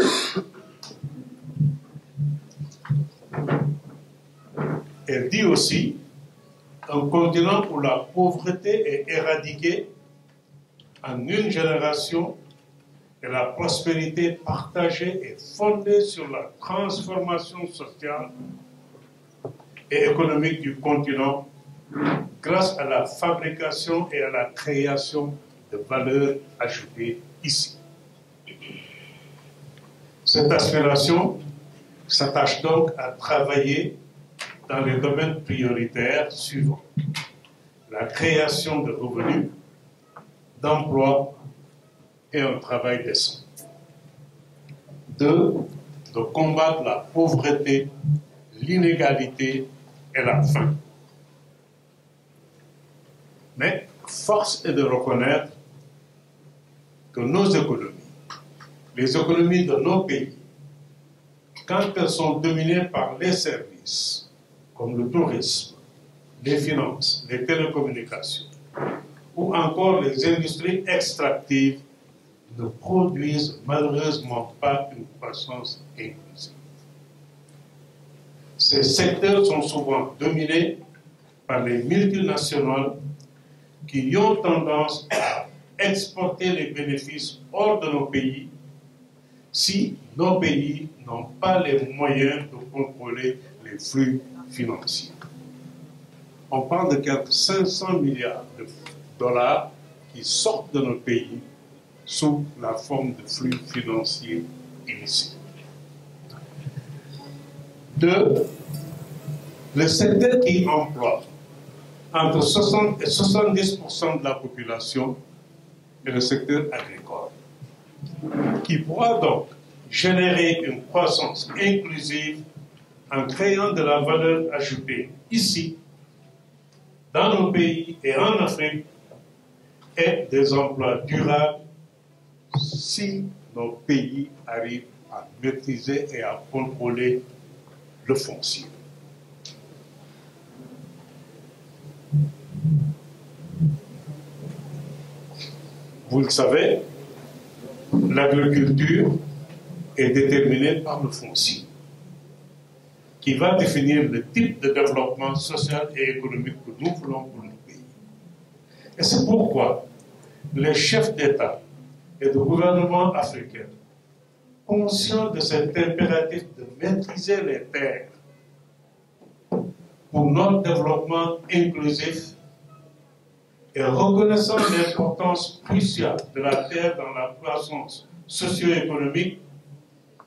Elle dit aussi un continent où la pauvreté est éradiquée en une génération et la prospérité partagée est fondée sur la transformation sociale et économique du continent grâce à la fabrication et à la création de valeurs ajoutées ici. Cette aspiration s'attache donc à travailler dans les domaines prioritaires suivants: la création de revenus, d'emplois et un travail décent. 2. De combattre la pauvreté, l'inégalité et la faim. Mais force est de reconnaître que nos économies, les économies de nos pays, quand elles sont dominées par les services, comme le tourisme, les finances, les télécommunications, ou encore les industries extractives, ne produisent malheureusement pas une croissance inclusive. Ces secteurs sont souvent dominés par les multinationales qui ont tendance à exporter les bénéfices hors de nos pays si nos pays n'ont pas les moyens de contrôler les flux financiers. On parle de quelques 500 milliards de dollars qui sortent de nos pays sous la forme de flux financiers illicites. 2. Le secteur qui emploie entre 60 et 70% de la population est le secteur agricole, qui pourra donc générer une croissance inclusive en créant de la valeur ajoutée ici, dans nos pays et en Afrique, et des emplois durables si nos pays arrivent à maîtriser et à contrôler le foncier. Vous le savez, l'agriculture est déterminée par le foncier, qui va définir le type de développement social et économique que nous voulons pour nos pays. Et c'est pourquoi les chefs d'État et de gouvernements africains, conscients de cet impératif de maîtriser les terres pour notre développement inclusif et reconnaissant l'importance cruciale de la terre dans la croissance socio-économique,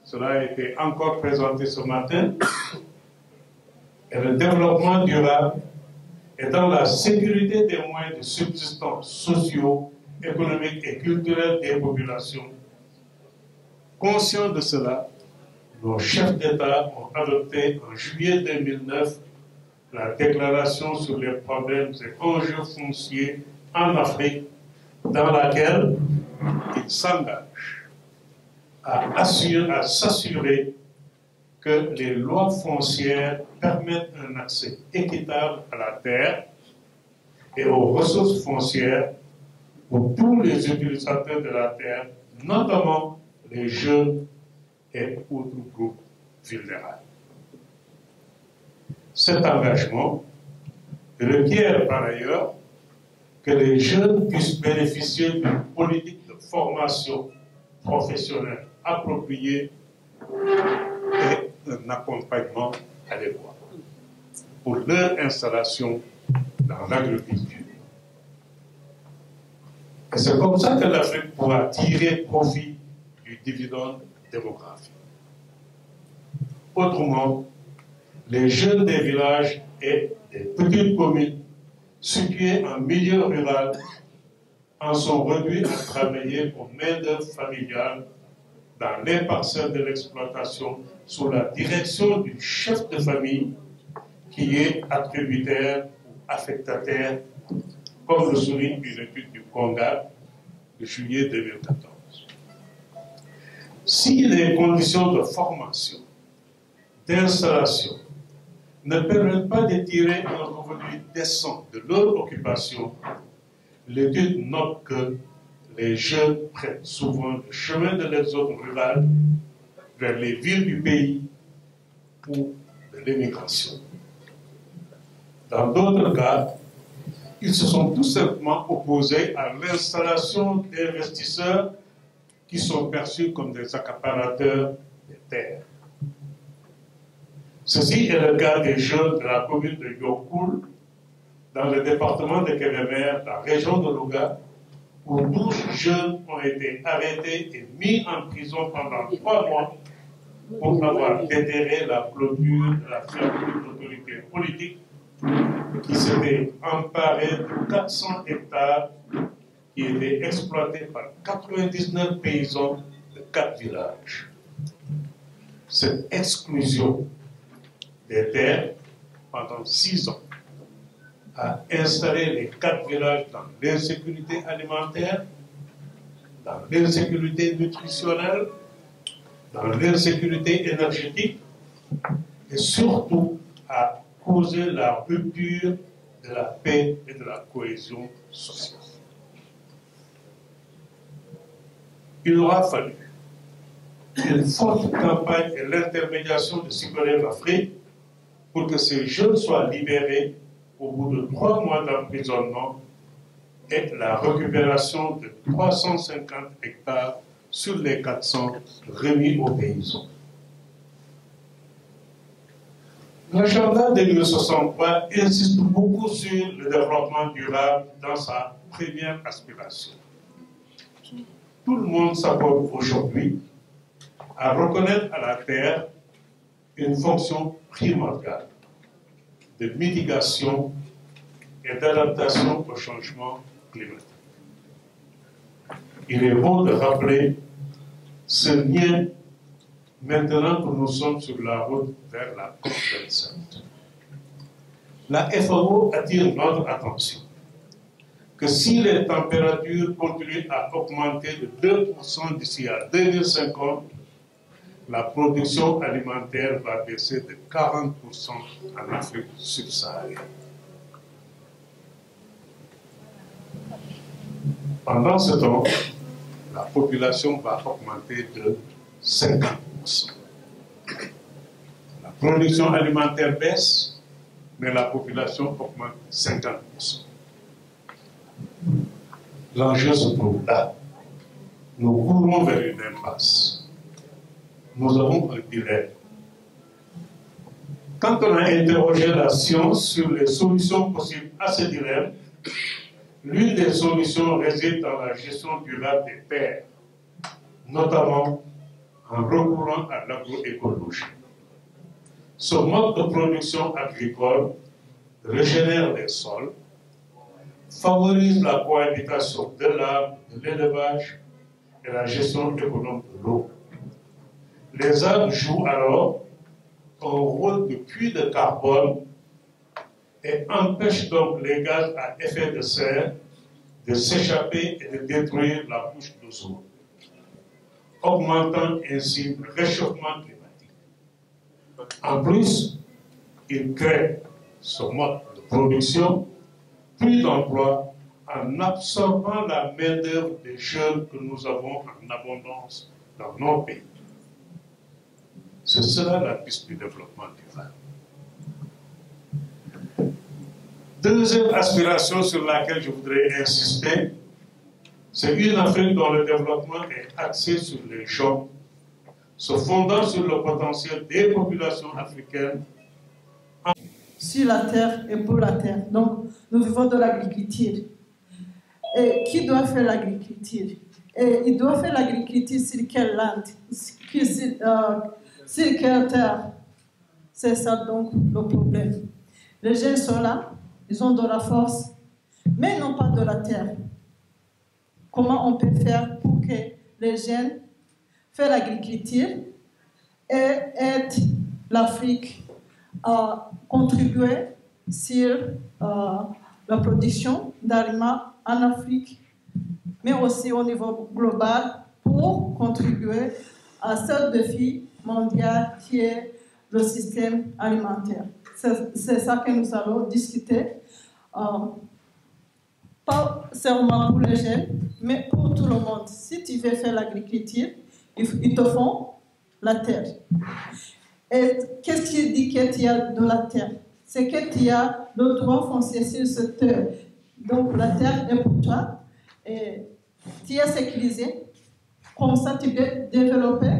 cela a été encore présenté ce matin, et le développement durable est dans la sécurité des moyens de subsistance sociaux, économiques et culturels des populations. Conscients de cela, nos chefs d'État ont adopté en juillet 2009 la déclaration sur les problèmes et enjeux fonciers en Afrique, dans laquelle ils s'engagent à s'assurer que les lois foncières permettent un accès équitable à la terre et aux ressources foncières pour tous les utilisateurs de la terre, notamment les jeunes et autres groupes vulnérables. Cet engagement requiert par ailleurs que les jeunes puissent bénéficier d'une politique de formation professionnelle appropriée et un accompagnement adéquat pour leur installation dans l'agriculture. Et c'est comme ça que l'Afrique pourra tirer profit du dividende démographique. Autrement, les jeunes des villages et des petites communes situées en milieu rural en sont réduits à travailler pour main-d'œuvre familiale dans les parcelles de l'exploitation sous la direction du chef de famille qui est attributaire ou affectataire, comme le souligne une étude du CONGAD de juillet 2014. Si les conditions de formation, d'installation, ne permettent pas de tirer un revenu décent de leur occupation, l'étude note que les jeunes prennent souvent le chemin de l'exode rural vers les villes du pays ou de l'émigration. Dans d'autres cas, ils se sont tout simplement opposés à l'installation d'investisseurs qui sont perçus comme des accaparateurs des terres. Ceci est le cas des jeunes de la commune de Yokoul, dans le département de Kébémer, la région de Louga, où 12 jeunes ont été arrêtés et mis en prison pendant 3 mois pour avoir déterré la clôture de la ferme d'une autorité politique qui s'était emparée de 400 hectares qui étaient exploités par 99 paysans de 4 villages. Cette exclusion des terres pendant 6 ans a installé les 4 villages dans l'insécurité alimentaire, dans l'insécurité nutritionnelle, dans l'insécurité énergétique et surtout a causé la rupture de la paix et de la cohésion sociale. Il aura fallu une forte campagne et l'intermédiation de Sicodev Afrique pour que ces jeunes soient libérés au bout de 3 mois d'emprisonnement et la récupération de 350 hectares sur les 400 remis aux paysans. L'agenda de l'Union 63 insiste beaucoup sur le développement durable dans sa première aspiration. Tout le monde s'accorde aujourd'hui à reconnaître à la Terre une fonction primordiale de mitigation et d'adaptation au changement climatique. Il est bon de rappeler ce lien maintenant que nous sommes sur la route vers la COP27. La FAO attire notre attention que si les températures continuent à augmenter de 2% d'ici à 2050, la production alimentaire va baisser de 40% en Afrique subsaharienne. Pendant ce temps, la population va augmenter de 50%. La production alimentaire baisse, mais la population augmente de 50%. L'enjeu se trouve là. Nous courons vers une impasse. Nous avons un dilemme. Quand on a interrogé la science sur les solutions possibles à ce dilemme, l'une des solutions réside dans la gestion durable des terres, notamment en recourant à l'agroécologie. Ce mode de production agricole régénère les sols, favorise la cohabitation de l'arbre, de l'élevage et la gestion économe de l'eau. Les arbres jouent alors un rôle de puits de carbone et empêchent donc les gaz à effet de serre de s'échapper et de détruire la couche d'ozone, augmentant ainsi le réchauffement climatique. En plus, il crée ce mode de production plus d'emplois en absorbant la main-d'œuvre des jeunes que nous avons en abondance dans nos pays. C'est cela la piste du développement durable. Deuxième aspiration sur laquelle je voudrais insister, c'est une Afrique dont le développement est axé sur les gens, se fondant sur le potentiel des populations africaines. Sur la terre et pour la terre. Donc, nous vivons de l'agriculture. Et qui doit faire l'agriculture? Et il doit faire l'agriculture sur quelle land? Sur quelle terre? C'est ça donc le problème. Les jeunes sont là, ils ont de la force, mais ils n'ont pas de la terre. Comment on peut faire pour que les jeunes fassent l'agriculture et aident l'Afrique à contribuer sur la production d'aliments en Afrique, mais aussi au niveau global pour contribuer à ce défi mondial qui est le système alimentaire. C'est ça que nous allons discuter, pas seulement pour les jeunes, mais pour tout le monde. Si tu veux faire l'agriculture, ils te font la terre. Et qu'est-ce qui dit que tu as de la terre? C'est que tu as le droit foncier sur cette terre. Donc la terre est pour toi et tu es sécurisé. Comme ça, tu peux développer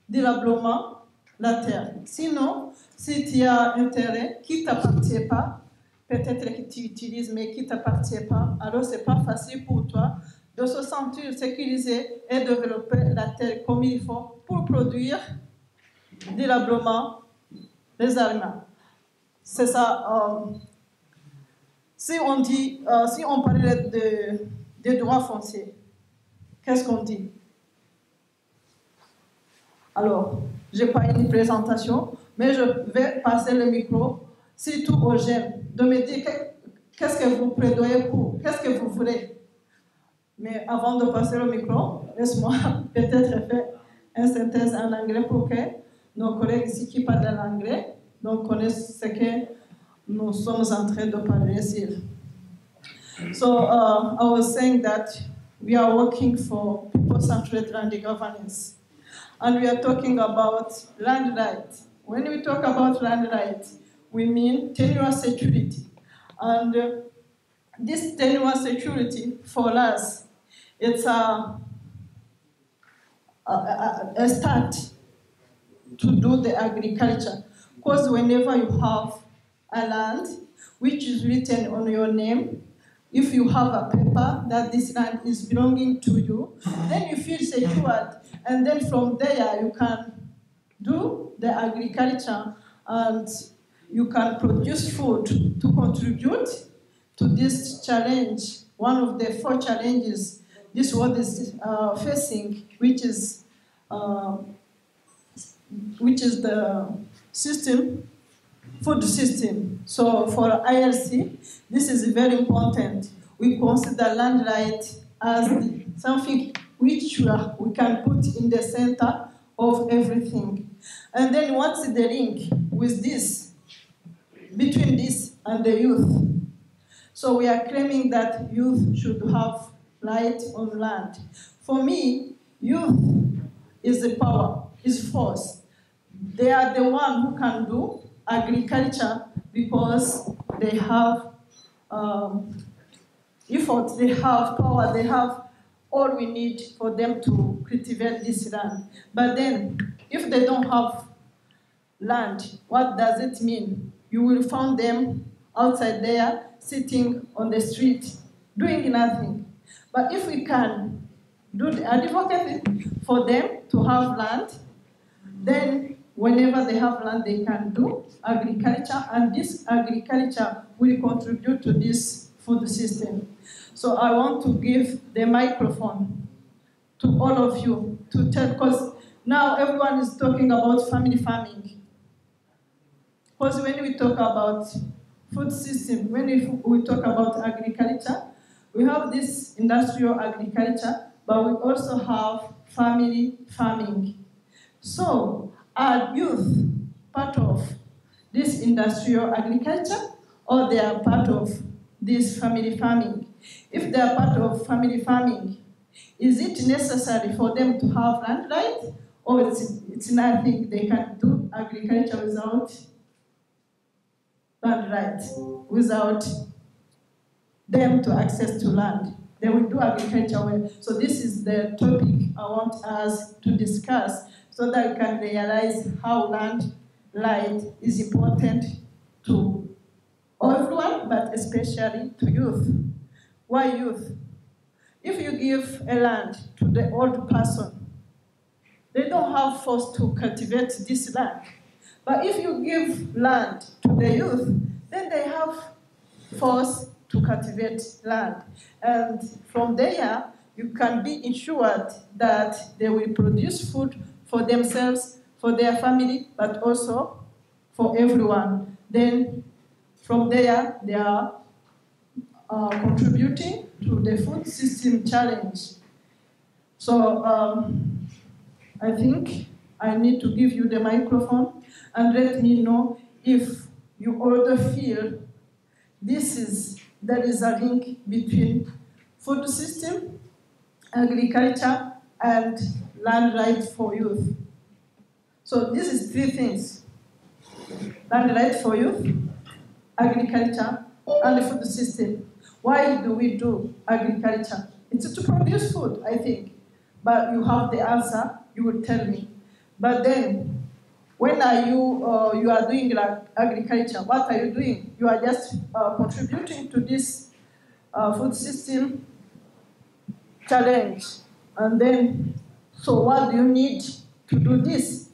durablement la terre. Sinon, si tu as un terrain qui ne t'appartient pas, peut-être que tu utilises mais qui ne t'appartient pas, alors ce n'est pas facile pour toi de se sentir sécurisé et développer la terre comme il faut pour produire durablement les aliments. C'est ça. Si on parlait de droits fonciers, qu'est-ce qu'on dit? Alors, je n'ai pas une présentation, mais je vais passer le micro, surtout aux jeunes, de me dire qu'est-ce que vous plaidoyez pour, qu'est-ce que vous voulez. Mais avant de passer le micro, laisse-moi peut-être faire une synthèse en anglais pour que nos collègues ici qui parlent l'anglais connaissent ce que nous sommes en train de parler ici. So, I was saying that we are working for people-centered land governance. And we are talking about land rights. When we talk about land rights, we mean tenure security. And this tenure security for us, it's a start to do the agriculture. Because whenever you have a land which is written on your name, if you have a paper that this land is belonging to you, then you feel secured. And then from there, you can do the agriculture and you can produce food to contribute to this challenge, one of the 4 challenges this world is facing, which is the system, food system. So for ILC, this is very important. We consider land right as something which we can put in the center of everything. And then what's the link with this, between this and the youth? So we are claiming that youth should have right on land. For me, youth is the power, is force. They are the one who can do agriculture because they have effort, they have power, they have all we need for them to cultivate this land. But then, if they don't have land, what does it mean? You will find them outside there, sitting on the street, doing nothing. But if we can do the advocacy for them to have land, Then, whenever they have land, they can do agriculture, and this agriculture will contribute to this food system. So I want to give the microphone to all of you to tell, because now everyone is talking about family farming. Because when we talk about food system, when we talk about agriculture, we have this industrial agriculture, but we also have family farming. So, are youth part of this industrial agriculture, or they are part of this family farming? If they are part of family farming, is it necessary for them to have land right, or it's nothing, they can do agriculture without land right, without them to access to land? They will do agriculture well. So this is the topic I want us to discuss, so that we can realize how land right is important to everyone, but especially to youth. Why youth? If you give a land to the old person, they don't have force to cultivate this land. But if you give land to the youth, then they have force to cultivate land. And from there, you can be ensured that they will produce food for themselves, for their family, but also for everyone. Then from there, they are contributing to the food system challenge. So I think I need to give you the microphone and let me know if you also feel there is a link between food system, agriculture, and land rights for youth. So this is three things: land rights for youth, agriculture, and the food system. Why do we do agriculture? It's to produce food, I think. But you have the answer, you will tell me. But then, when are you are doing like agriculture? What are you doing? You are just contributing to this food system challenge. And then, so what do you need to do this?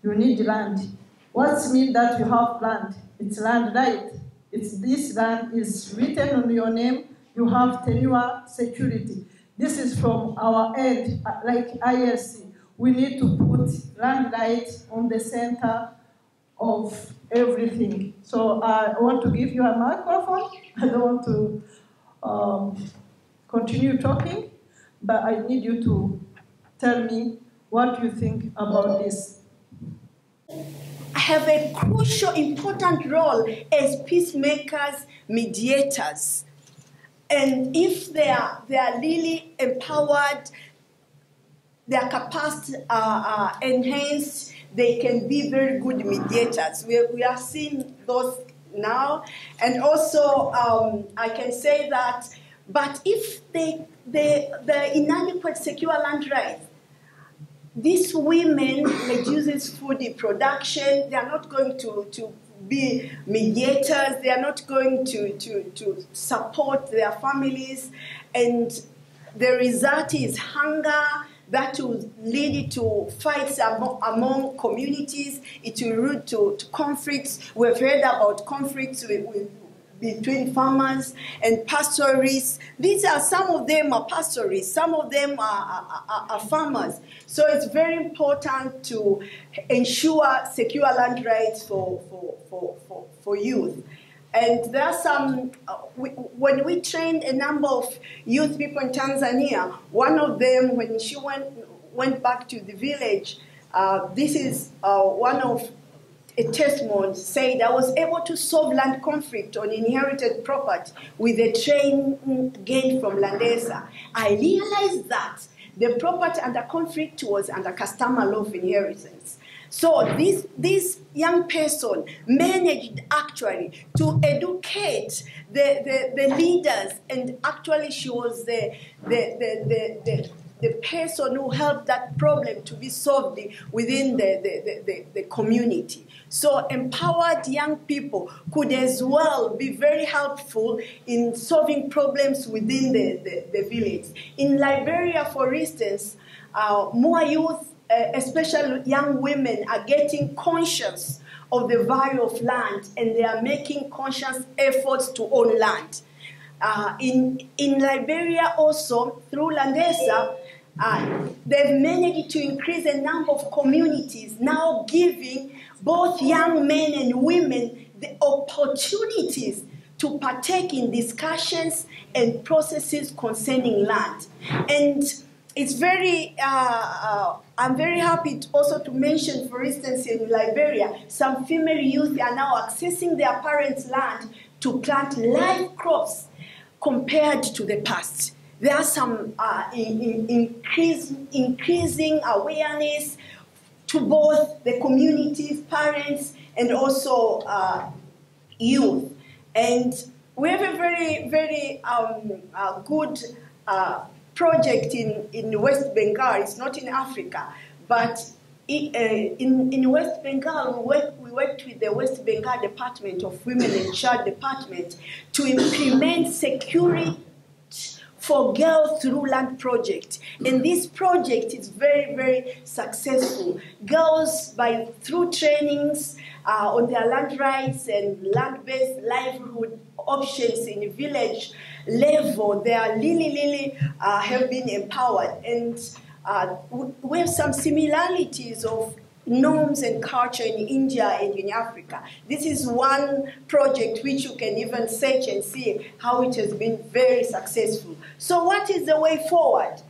You need land. What means that you have land? It's land right. It's this land is written on your name. You have tenure security. This is from our end, like ILC. We need to put land right on the center of everything. So I want to give you a microphone. I don't want to continue talking, but I need you to tell me what you think about this. Have a crucial, important role as peacemakers, mediators. And if they are really empowered, their capacity are enhanced, they can be very good mediators. We are seeing those now. And also, I can say that, but if the inadequate secure land rights, these women reduces food production. They are not going to be mediators. They are not going to support their families. And the result is hunger that will lead to fights among communities. It will lead to conflicts. We've heard about conflicts between farmers and pastoralists. These are, some of them are pastoralists, some of them are farmers. So it's very important to ensure secure land rights for youth. And there are some, when we trained a number of youth people in Tanzania, one of them, when she went back to the village, this is one of a testimony, said, I was able to solve land conflict on inherited property with a training gained from Landesa. I realized that the property under conflict was under customer law of inheritance. So this young person managed actually to educate the leaders, and actually she was the person who helped that problem to be solved within the community. So empowered young people could as well be very helpful in solving problems within the village. In Liberia, for instance, more youth especially young women, are getting conscious of the value of land, and they are making conscious efforts to own land. In Liberia also, through Landesa, they've managed to increase the number of communities, now giving both young men and women the opportunities to partake in discussions and processes concerning land. And it's very, I'm very happy also to mention, for instance, in Liberia, some female youth are now accessing their parents' land to plant live crops compared to the past. There are some increasing awareness to both the communities, parents, and also youth. And we have a very, very good project in West Bengal. It's not in Africa, but in West Bengal, we worked with the West Bengal Department of Women and Child Department to implement security for girls through land project. And this project is very, very successful. Girls, through trainings on their land rights and land-based livelihood options in village level, they are really have been empowered. And we have some similarities of norms and culture in India and in Africa. This is one project which you can even search and see how it has been very successful. So what is the way forward?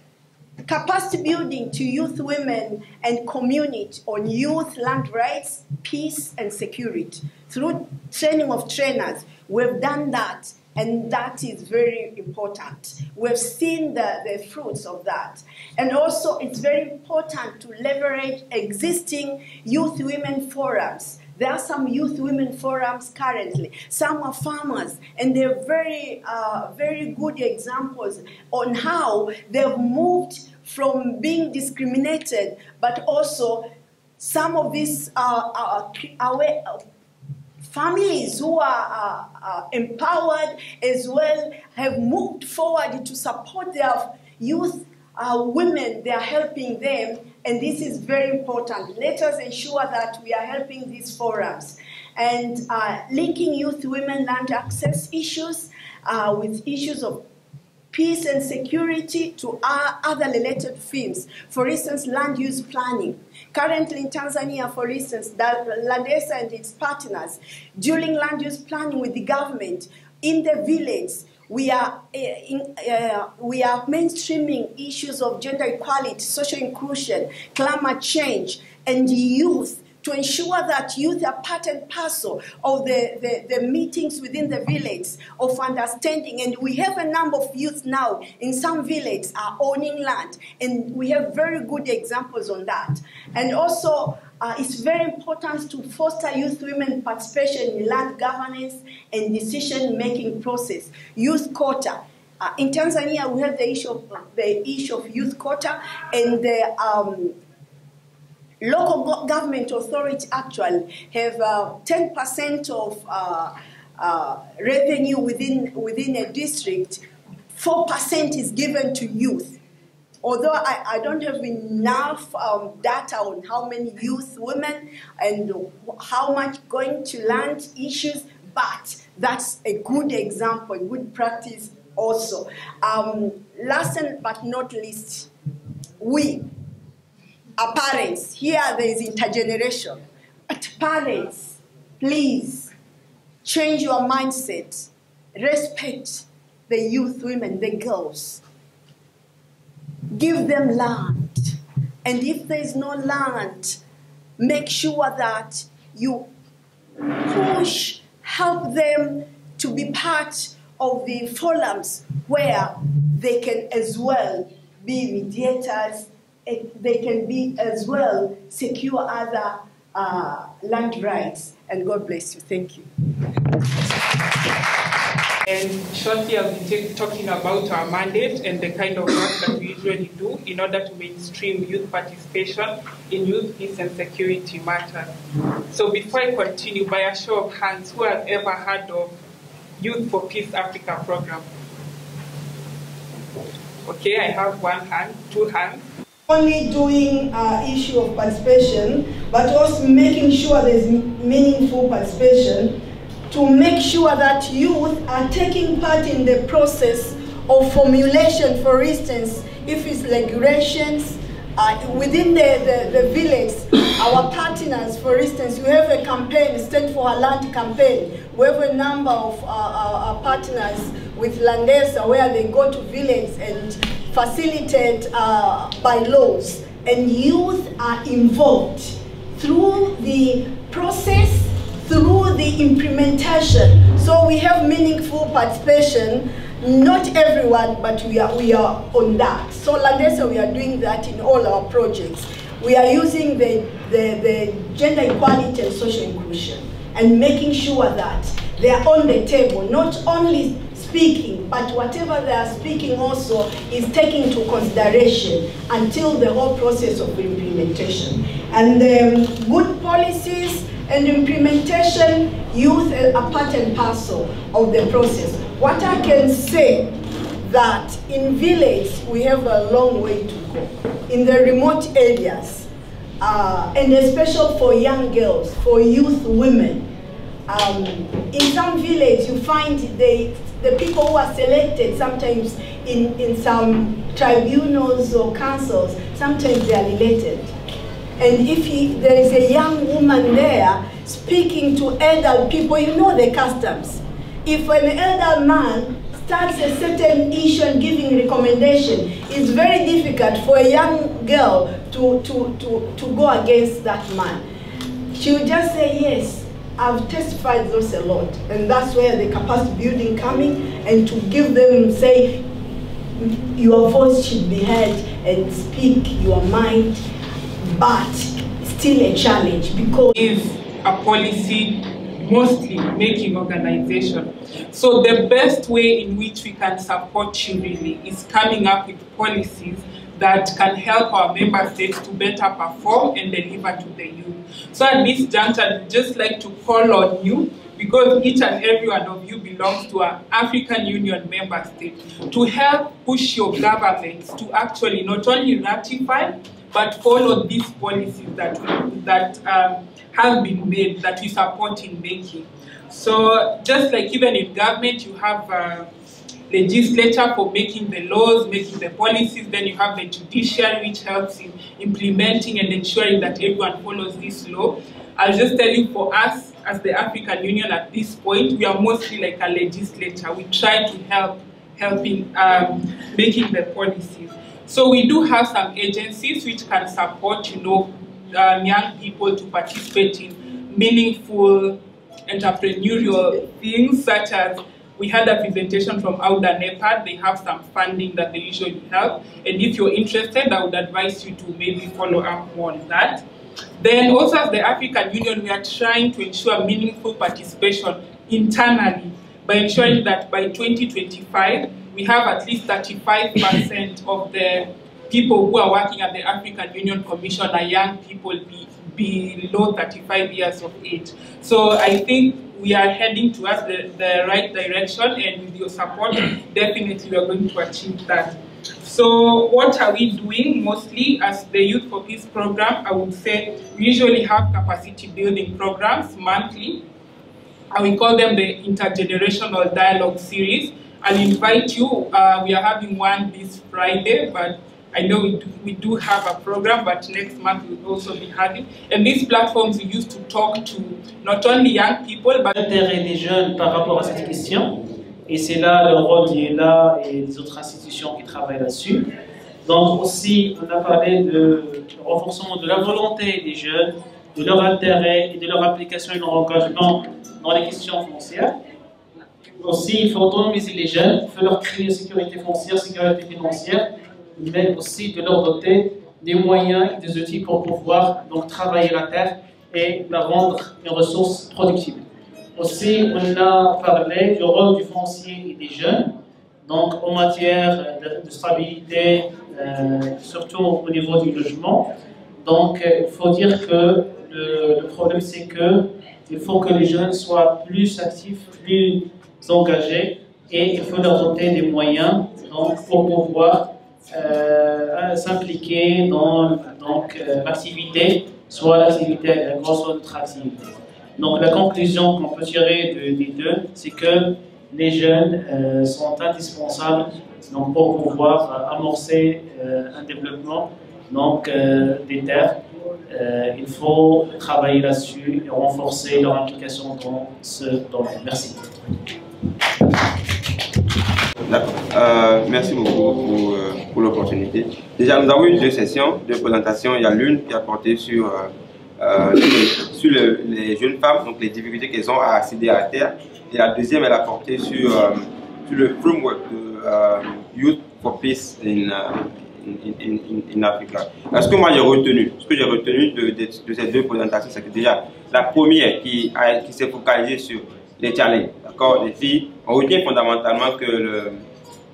Capacity building to youth, women, and community on youth, land rights, peace, and security. Through training of trainers, we've done that, and that is very important. We've seen the fruits of that. And also, it's very important to leverage existing youth women forums. There are some youth women forums currently. Some are farmers, and they're very, very good examples on how they've moved from being discriminated, but also some of these families who are empowered as well have moved forward to support their youth women. They are helping them, and this is very important. Let us ensure that we are helping these forums and linking youth women land access issues with issues of peace and security to other related themes. For instance, land use planning. Currently in Tanzania, for instance, Landesa and its partners, during land use planning with the government, in the village, we are mainstreaming issues of gender equality, social inclusion, climate change, and youth, to ensure that youth are part and parcel of the meetings within the village of understanding. And we have a number of youth now in some villages are owning land, and we have very good examples on that. And also, it's very important to foster youth women participation in land governance and decision-making process. Youth quota. In Tanzania, we have the issue of youth quota, and the local government authority actually have 10% of revenue within a district. 4% is given to youth. Although I don't have enough data on how many youth women and how much going to land issues, but that's a good example, a good practice also. Last but not least, we are parents. Here there is intergeneration. But parents, please change your mindset. Respect the youth women, the girls. Give them land. And if there is no land, make sure that you push, help them to be part of the forums where they can as well be mediators. They can be as well secure other land rights. And God bless you. Thank you. And shortly I'll be talking about our mandate and the kind of work that we usually do in order to mainstream youth participation in youth peace and security matters. So before I continue, by a show of hands, who has ever heard of Youth for Peace Africa program? Okay, I have one hand, two hands. Only doing issue of participation, but also making sure there's meaningful participation to make sure that youth are taking part in the process of formulation. For instance, if it's regulations within the village, our partners, for instance, we have a campaign, Stand for Our Land campaign. We have a number of our partners with Landesa where they go to villages and facilitate bylaws, and youth are involved through the process, through the implementation. So we have meaningful participation. Not everyone, but we are on that. So Landesa, we are doing that in all our projects. We are using the gender equality and social inclusion and making sure that they are on the table, not only speaking, but whatever they are speaking also is taken into consideration until the whole process of implementation. And good policies and implementation, youth are part and parcel of the process. What I can say that in village we have a long way to go. In the remote areas, and especially for young girls, for youth women, in some village you find the people who are selected sometimes in some tribunals or councils, sometimes they are related. And if there is a young woman there speaking to elder people, you know the customs. If an elder man starts a certain issue and giving recommendation, it's very difficult for a young girl to go against that man. She will just say, yes, I've testified those a lot. And that's where the capacity building coming, and to give them, say, your voice should be heard and speak your mind, but still a challenge because is a policy mostly making organization. So the best way in which we can support you really is coming up with policies that can help our member states to better perform and deliver to the youth. So at this juncture, I'd just like to call on you, because each and every one of you belongs to an African Union member state, to help push your governments to actually not only ratify, but follow these policies that have been made, that we support in making. So just like even in government, you have a legislature for making the laws, making the policies, then you have the judiciary which helps in implementing and ensuring that everyone follows this law. I'll just tell you, for us as the African Union at this point, we are mostly like a legislature. We try to help in making the policies. So we do have some agencies which can support, young people to participate in meaningful entrepreneurial things, such as we had a presentation from Auda NEPAD. They have some funding that they usually help. And if you're interested, I would advise you to maybe follow up more on that. Then also as the African Union, we are trying to ensure meaningful participation internally by ensuring that by 2025, we have at least 35% of the people who are working at the African Union Commission are young people below 35 years of age. So I think we are heading towards the right direction, and with your support, definitely we are going to achieve that. So what are we doing mostly as the Youth for Peace program? I would say we usually have capacity building programs monthly, and we call them the Intergenerational Dialogue Series. I'll invite you, we are having one this Friday, but I know we do have a program, but next month we'll also be having. And these platforms we used to talk to not only young people, but l'intérêt des jeunes par rapport à cette question. Et c'est là le rôle d'IELA et des autres institutions qui travaillent là-dessus. Donc aussi, on a parlé de renforcement de la volonté des jeunes, de leur intérêt et de leur application et leur engagement dans les questions foncières. Aussi, il faut autonomiser les jeunes, il faut leur créer une sécurité foncière, sécurité financière, mais aussi de leur doter des moyens et des outils pour pouvoir donc travailler la terre et la rendre une ressource productive. Aussi, on a parlé du rôle du foncier et des jeunes, donc en matière de stabilité, surtout au niveau du logement. Donc, il faut dire que le problème, c'est qu'il faut que les jeunes soient plus actifs, plus engagés, et il faut leur doter des moyens donc, pour pouvoir s'impliquer dans l'activité, soit l'activité agricole, soit d'autres activités. Donc la conclusion qu'on peut tirer des deux, c'est que les jeunes sont indispensables donc, pour pouvoir amorcer un développement des terres. Il faut travailler là-dessus et renforcer leur implication dans ce domaine. Merci. Merci beaucoup pour l'opportunité. Déjà, nous avons eu 2 sessions de présentation. Il y a l'une qui a porté sur les jeunes femmes, donc les difficultés qu'elles ont à accéder à la terre. Et la deuxième, elle a porté sur le framework de Youth for Peace in Africa. Ce que moi j'ai retenu, de ces 2 présentations, c'est que déjà, la première qui s'est focalisée sur les challenges, d'accord, les filles, on retient fondamentalement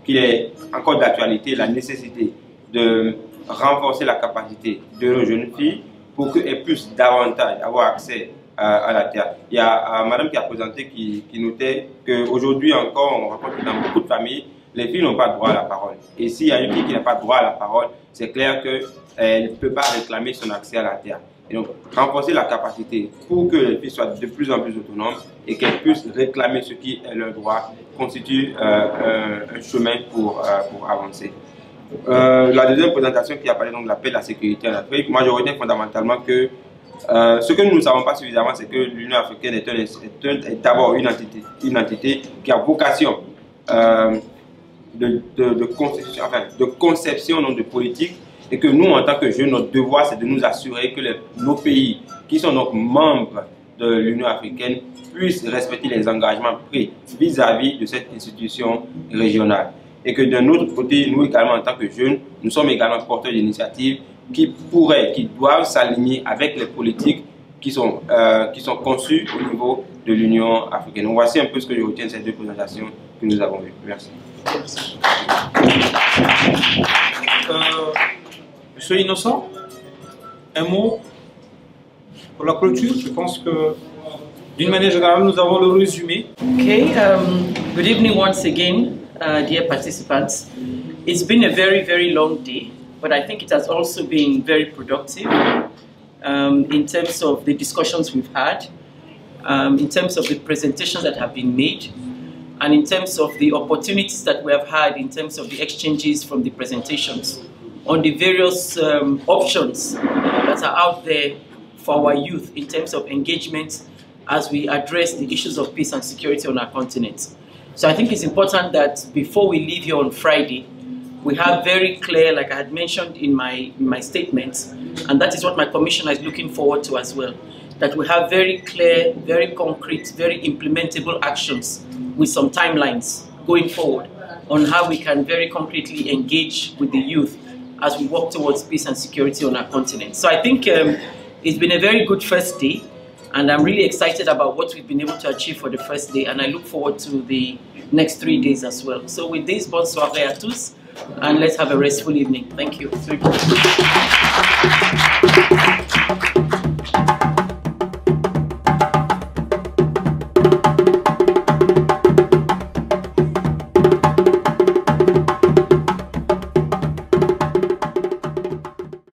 qu'il est encore d'actualité la nécessité de renforcer la capacité de nos jeunes filles pour qu'elles puissent davantage avoir accès à la terre. Il y a madame qui a présenté qui notait qu'aujourd'hui encore, on rencontre dans beaucoup de familles, les filles n'ont pas droit à la parole. Et s'il y a une fille qui n'a pas droit à la parole, c'est clair qu'elle ne peut pas réclamer son accès à la terre. Et donc, renforcer la capacité pour que les filles soient de plus en plus autonomes et qu'elles puissent réclamer ce qui est leur droit constitue un chemin pour avancer. La deuxième présentation qui a parlé donc de la paix et de la sécurité en Afrique, moi je retiens fondamentalement que ce que nous ne savons pas suffisamment, c'est que l'Union africaine est d'abord une entité qui a vocation de conception de politique, et que nous, en tant que jeunes, notre devoir, c'est de nous assurer que nos pays, qui sont donc membres de l'Union africaine, puissent respecter les engagements pris vis-à-vis de cette institution régionale. Et que d'un autre côté, nous également, en tant que jeunes, nous sommes également porteurs d'initiatives qui doivent s'aligner avec les politiques qui sont conçues au niveau de l'Union africaine. Donc, voici un peu ce que je retiens de ces 2 présentations que nous avons vues. Merci. Monsieur Innocent, un mot pour la clôture. Je pense que d'une manière générale, nous avons le résumé. Okay, good evening once again, dear participants. It's been a very, very long day, but I think it has also been very productive in terms of the discussions we've had, in terms of the presentations that have been made, and in terms of the opportunities that we have had in terms of the exchanges from the presentations on the various options that are out there for our youth in terms of engagement as we address the issues of peace and security on our continent. So I think it's important that before we leave here on Friday, we have very clear, like I had mentioned in my statement, and that is what my commissioner is looking forward to as well, that we have very clear, very concrete, very implementable actions with some timelines going forward on how we can very concretely engage with the youth as we work towards peace and security on our continent. So I think it's been a very good first day, and I'm really excited about what we've been able to achieve for the first day, and I look forward to the next 3 days as well. So with this, bonsoir à tous, and let's have a restful evening. Thank you.